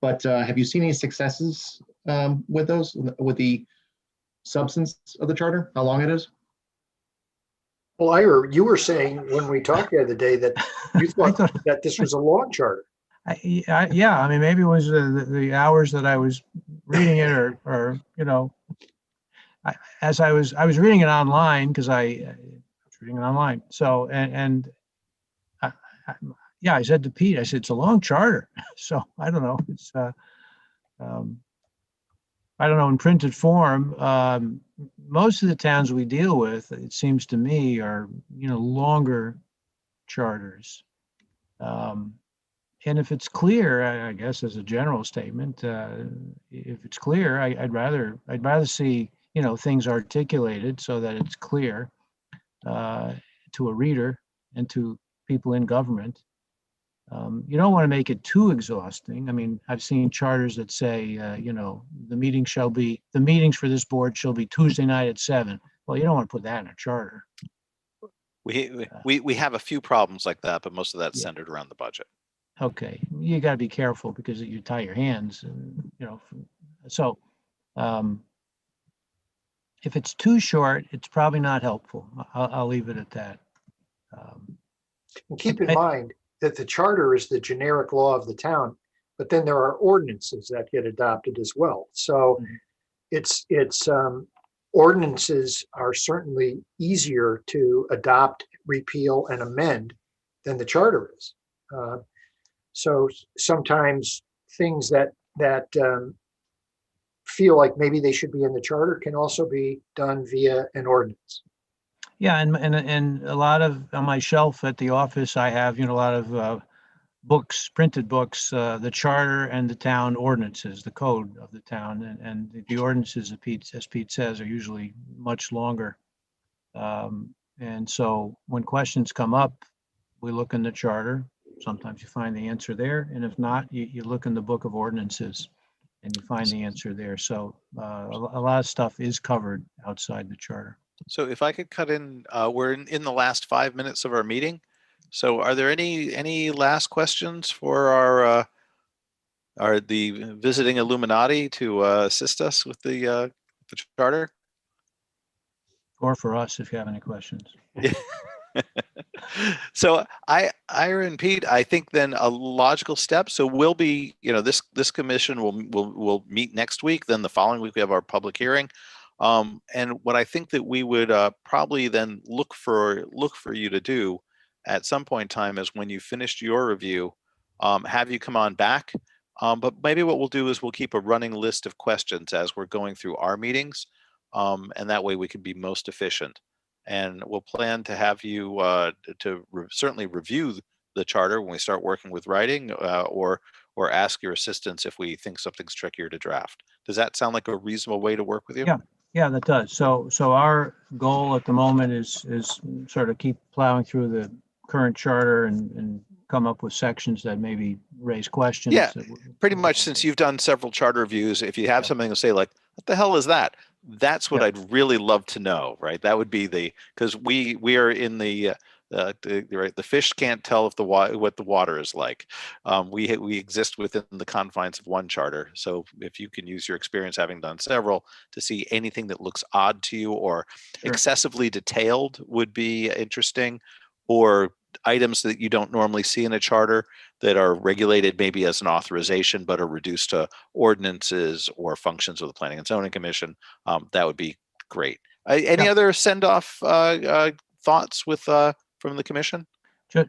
But have you seen any successes with those, with the substance of the charter, how long it is? well, Ira, you were saying when we talked the other day that you thought that this was a long charter. Yeah, I mean, maybe it was the hours that I was reading it or, as I was reading it online because I was reading it online. So, I, I, yeah, I said to Pete, I said, it's a long charter. So I don't know. It's, um, I don't know, in printed form, most of the towns we deal with, it seems to me, are, longer charters. And if it's clear, I guess as a general statement, if it's clear, I'd rather see, things articulated so that it's clear to a reader and to people in government. You don't want to make it too exhausting. I mean, I've seen charters that say, the meetings for this board shall be Tuesday night at 7. Well, you don't want to put that in a charter. We have a few problems like that, but most of that's Yeah. centered around the budget. Okay, you got to be careful because you tie your hands, and so if it's too short, it's probably not helpful. I'll leave it at that. And keep in mind that the charter is the generic law of the town, but then there are ordinances that get adopted as well. So it's ordinances are certainly easier to adopt, repeal, and amend than the charter is. So sometimes things that feel like maybe they should be in the charter can also be done via an ordinance. Yeah, and a lot of, on my shelf at the office, I have, a lot of books, printed books, the charter and the town ordinances, the code of the town, and the ordinances, as Pete says, are usually much longer. And so when questions come up, we look in the charter. Sometimes you find the answer there, and if not, you look in the book of ordinances and you find the answer there. So a lot of stuff is covered outside the charter. So if I could cut in, we're in the last 5 minutes of our meeting. So are there any last questions for the visiting Illuminati to assist us with the charter? Or for us, if you have any questions. So Ira and Pete, I think then a logical step. So we'll be, this commission will meet next week. Then the following week we have our public hearing. And what I think that we would probably then look for you to do at some point in time is when you finished your review, have you come on back. But maybe what we'll do is we'll keep a running list of questions as we're going through our meetings. And that way we can be most efficient. And we'll plan to have you certainly review the charter when we start working with writing, or ask your assistance if we think something's trickier to draft. Does that sound like a reasonable way to work with you? Yeah, that does. So our goal at the moment is sort of keep plowing through the current charter and come up with sections that maybe raise questions. Yeah, pretty much. Since you've done several charter reviews, if you have something to say like, what the hell is that? That's what I'd really love to know, right? That would be because we are in the fish can't tell if what the water is like. We exist within the confines of one charter. So if you can use your experience having done several to see anything that looks odd to you or excessively detailed would be interesting, or items that you don't normally see in a charter that are regulated maybe as an authorization but are reduced to ordinances or functions of the Planning and Zoning Commission, that would be great. Any other send-off thoughts from the commission?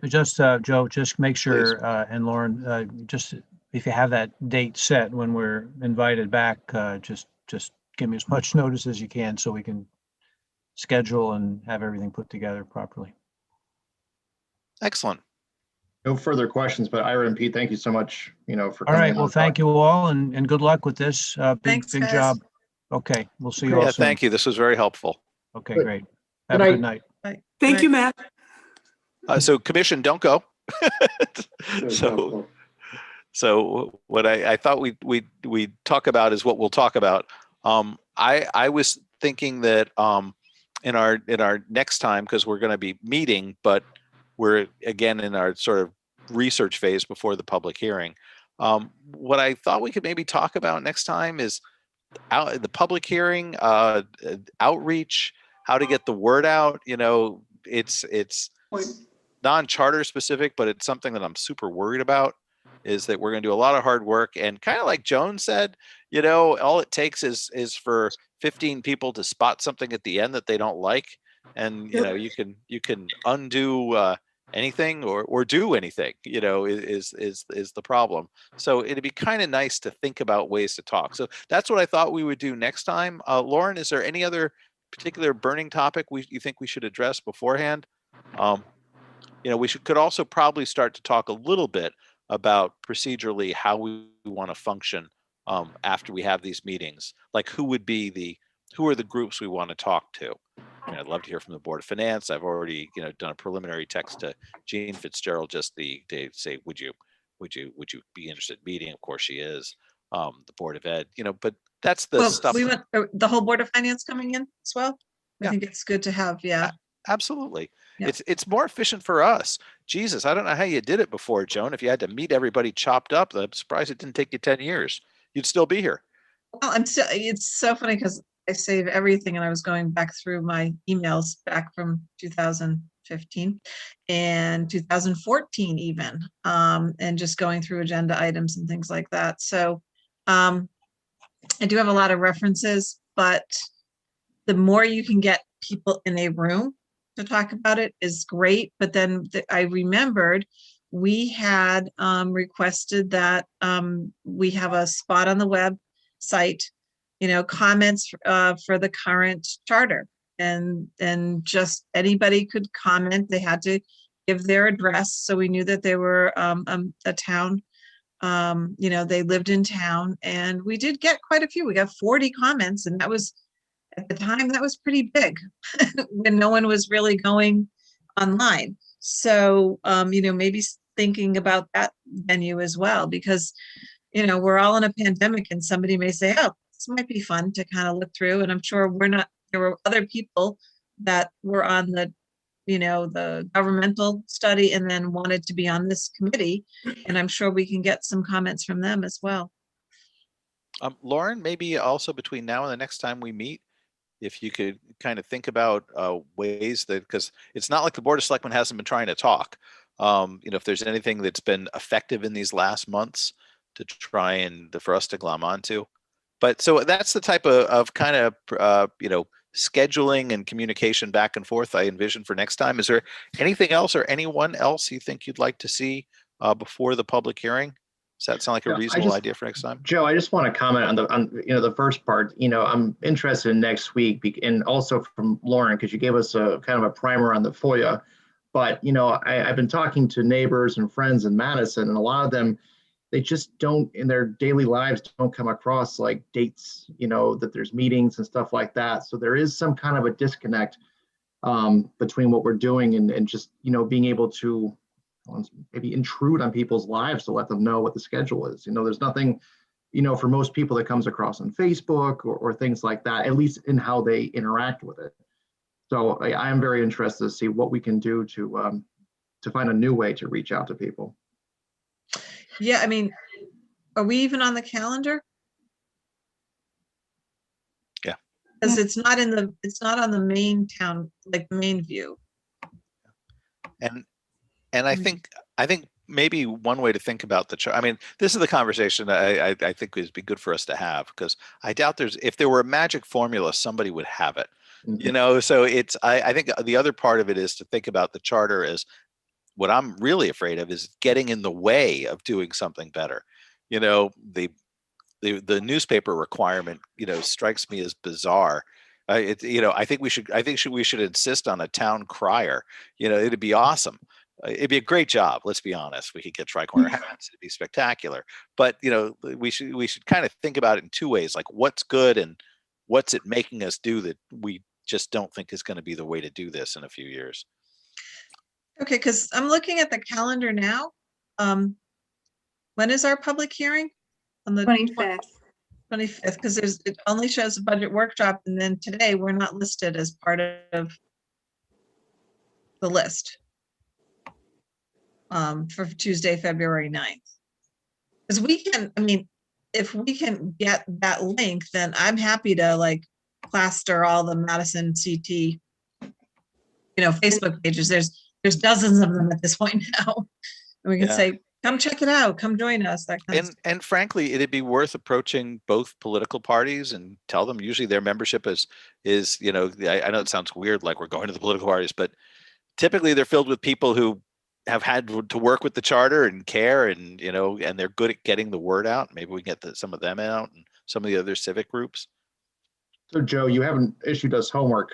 Just Joe, just make sure, and Lauren, just if you have that date set when we're invited back, just give me as much notice as you can so we can schedule and have everything put together properly. Excellent. No further questions, but Ira and Pete, thank you so much, for All coming. right, well, thank you all and good luck with this. Big Thanks, guys. job. Okay, we'll see you all Yeah, soon. thank you. This was very helpful. Okay, Good. great. Have a good night. Thank you, Matt. So commission, don't go. So what I thought we'd talk about is what we'll talk about. I was thinking that in our next time, because we're going to be meeting, but we're again in our sort of research phase before the public hearing. What I thought we could maybe talk about next time is the public hearing, outreach, how to get the word out. It's non-charter specific, but it's something that I'm super worried about. is that we're going to do a lot of hard work, and kind of like Joan said, you know, all it takes is for 15 people to spot something at the end that they don't like, and you know, you can undo anything or do anything, you know, is the problem. So it'd be kind of nice to think about ways to talk. So that's what I thought we would do next time. Lauren, is there any other particular burning topic you think we should address beforehand? You know, could also probably start to talk a little bit about procedurally how we want to function after we have these meetings. Like who are the groups we want to talk to? I mean, I'd love to hear from the Board of Finance. I've already, you know, done a preliminary text to Jean Fitzgerald, just to say, would you be interested in meeting? Of course she is. The Board of Ed, you know, but that's the stuff. We want the whole Board of Finance coming in as well. I think it's good to have, Absolutely. Yeah. It's more efficient for us. Jesus, I don't know how you did it before, Joan. If you had to meet everybody chopped up, I'm surprised it didn't take you 10 years. You'd still be here. Well, it's so funny because I save everything, and I was going back through my emails back from 2015 and 2014 even, and just going through agenda items and things like that. So I do have a lot of references, but the more you can get people in a room to talk about it is great. But then I remembered we had requested that we have a spot on the website, you know, comments for the current charter, and just anybody could comment. They had to give their address, so we knew that they were a town, you know, they lived in town, and we did get quite a few. We got 40 comments, and that was, at the time, that was pretty big when no one was really going online. So, you know, maybe thinking about that venue as well, because, you know, we're all in a pandemic, and somebody may say, oh, this might be fun to kind of look through. And I'm sure there were other people that were on the, you know, the governmental study and then wanted to be on this committee. And I'm sure we can get some comments from them as well. Lauren, maybe also between now and the next time we meet, if you could kind of think about ways that, because it's not like the Board of Selectmen hasn't been trying to talk. You know, if there's anything that's been effective in these last months to try and for us to glom onto. But so that's the type of kind of, you know, scheduling and communication back and forth I envision for next time. Is there anything else or anyone else you think you'd like to see before the public hearing? Does that sound like a reasonable idea for next time? Joe, I just want to comment on you know, the first part. You know, I'm interested in next week, and also from Lauren, because you gave us a kind of a primer on the FOIA. But you know, I've been talking to neighbors and friends in Madison, and a lot of them, they just don't, in their daily lives, don't come across like dates, you know, that there's meetings and stuff like that. So there is some kind of a disconnect between what we're doing and just, you know, being able to maybe intrude on people's lives to let them know what the schedule is. You know, there's nothing, you know, for most people that comes across on Facebook or things like that, at least in how they interact with it. So I am very interested to see what we can do to find a new way to reach out to people. Yeah, I mean, are we even on the calendar? Yeah. Because it's not on the main town, like the main view. And I think maybe one way to think about the chart. I mean, this is the conversation I think would be good for us to have, because I doubt if there were a magic formula, somebody would have it. Mm-hmm. You know, so I think the other part of it is to think about the charter as, what I'm really afraid of is getting in the way of doing something better. You know, the newspaper requirement, you know, strikes me as bizarre. You know, I think we should insist on a town crier. You know, it'd be awesome. It'd be a great job. Let's be honest. We could get tri-corner hats. It'd be spectacular. But you know, we should kind of think about it in two ways: like what's good and what's it making us do that we just don't think is going to be the way to do this in a few years. Okay, because I'm looking at the calendar now. When is our public hearing? On the 25th. 25th, because it only shows a budget workshop, and then today we're not listed as part of the list for Tuesday, February 9th. Because we can, I mean, if we can get that link, then I'm happy to like plaster all the Madison CT, you know, Facebook pages. There's dozens of them at this point now. And we can say, Come check it out. Come join us. That kind of stuff. And frankly, it'd be worth approaching both political parties and tell them, usually their membership is, you know, I know it sounds weird, like we're going to the political parties, but typically they're filled with people who have had to work with the charter and care, and, you know, and they're good at getting the word out. Maybe we can get some of them out and some of the other civic groups. So Joe, you haven't issued us homework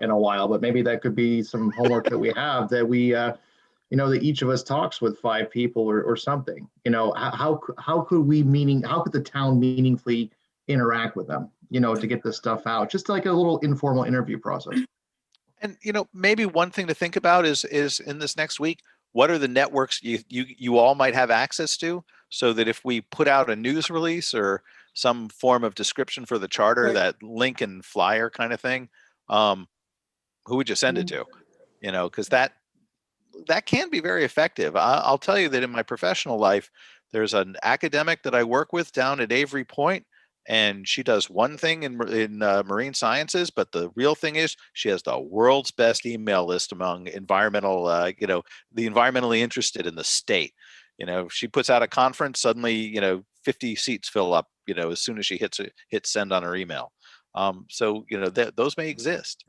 in a while, but maybe that could be some homework that we have, that we, you know, that each of us talks with 5 people or something. You know, how could the town meaningfully interact with them, you know, to get this stuff out? Just like a little informal interview process. And, you know, maybe one thing to think about is in this next week, what are the networks you all might have access to, so that if we put out a news release or some form of description for the charter, Right. that link and flyer kind of thing, who would you send it to? You know, because that can be very effective. I'll tell you that in my professional life, there's an academic that I work with down at Avery Point, and she does one thing in marine sciences, but the real thing is she has the world's best email list among environmental, you know, the environmentally interested in the state. You know, she puts out a conference, suddenly, you know, 50 seats fill up, you know, as soon as she hits send on her email. So, you know, those may exist.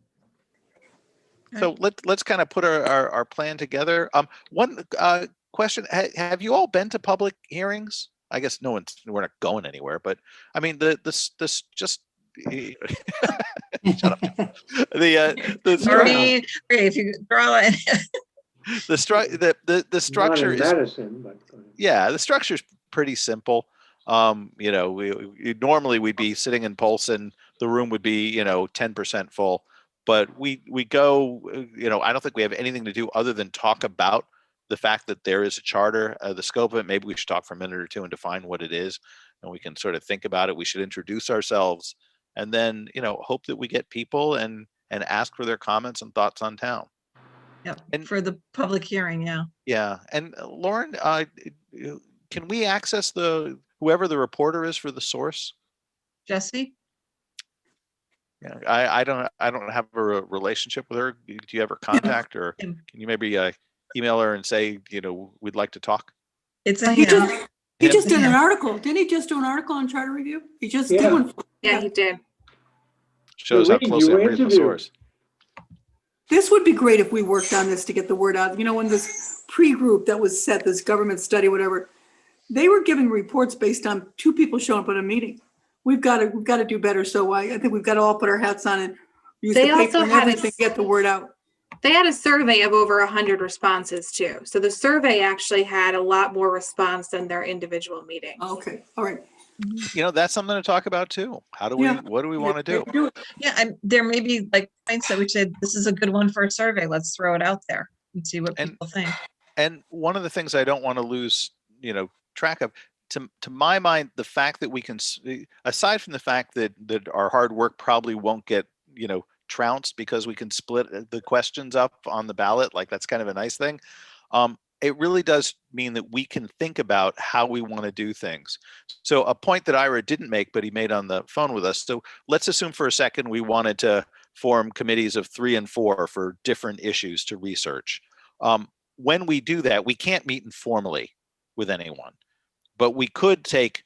So let's kind of put our plan together. One question: have you all been to public hearings? I guess we're not going anywhere, but I mean, this just shut up. Maureen, if you draw it. The structure is medicine, but yeah, the structure is pretty simple. You know, we normally we'd be sitting in Polson, the room would be, you know, 10% full, but we go, you know, I don't think we have anything to do other than talk about the fact that there is a charter, the scope of it. Maybe we should talk for a minute or two and define what it is, and we can sort of think about it. We should introduce ourselves, and then, you know, hope that we get people and ask for their comments and thoughts on town. Yep, And- for the public hearing, yeah. Yeah, and Lauren, can we access whoever the reporter is for the source? Jesse? Yeah, I don't have a relationship with her. Do you ever contact her? Him. Can you maybe email her and say, you know, we'd like to talk? It's a He him. just, he just did an Yeah. article. Didn't he just do an article on charter review? He just Yeah. did one. Yeah, he did. Shows how Lee, close you I read the interviewed. source. This would be great if we worked on this to get the word out. You know, when this pre-group that was set, this government study, whatever, they were giving reports based on 2 people showing up at a meeting. We've got to do better. So I think we've got to all put our hats on and use They the also paper and had a everything to get the word out. They had a survey of over 100 responses too. So the survey actually had a lot more response than their individual meetings. Okay, all right. You know, that's something to talk about too. Yeah. What do we want to do? Do it. Yeah, there may be like points that we said, this is a good one for a survey. Let's throw it out there and see what And- people think. And one of the things I don't want to lose, you know, track of, to my mind, the fact that we can, aside from the fact that our hard work probably won't get, you know, trounced because we can split the questions up on the ballot, like that's kind of a nice thing. It really does mean that we can think about how we want to do things. So a point that Ira didn't make, but he made on the phone with us. So let's assume for a second we wanted to form committees of 3 and 4 for different issues to research. When we do that, we can't meet informally with anyone, but we could take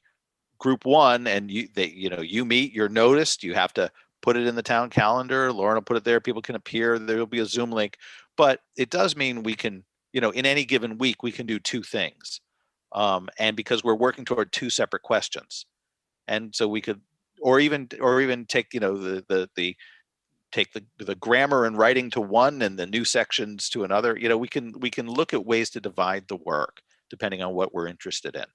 group 1 and you meet, you're noticed, you have to put it in the town calendar. Lauren will put it there. People can appear. There will be a Zoom link, but it does mean we can, you know, in any given week, we can do 2 things. And because we're working toward 2 separate questions. And so we could, or even take, you know, take the grammar and writing to one and the new sections to another. You know, we can look at ways to divide the work depending on what we're interested in.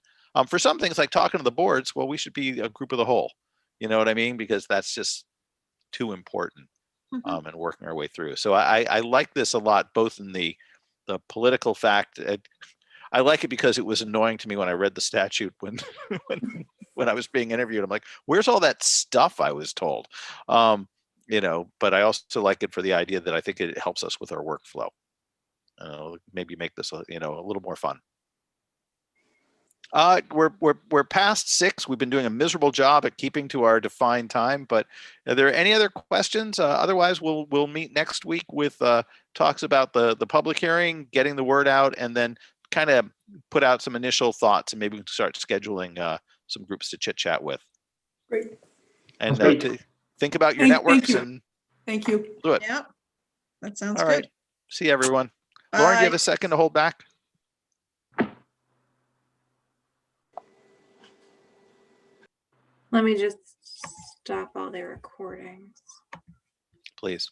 For some things like talking to the boards, well, we should be a group of the whole. You know what I mean? Because that's just too important. And working our way through. So I like this a lot, both in the political fact. I like it because it was annoying to me when I read the statute when I was being interviewed. I'm like, where's all that stuff I was told? You know, but I also like it for the idea that I think it helps us with our workflow. Maybe make this a little more fun. We're past 6. We've been doing a miserable job at keeping to our defined time, but are there any other questions? Otherwise, we'll meet next week with talks about the public hearing, getting the word out, and then kind of put out some initial thoughts, and maybe we can start scheduling some groups to chit chat with. Great. And Great. to think about your Thank networks you. and Thank you. do it. Yep. That sounds All right. good. See you, everyone. Lauren, do you have Bye. a second to hold back? Let me just stop all the recordings. Please.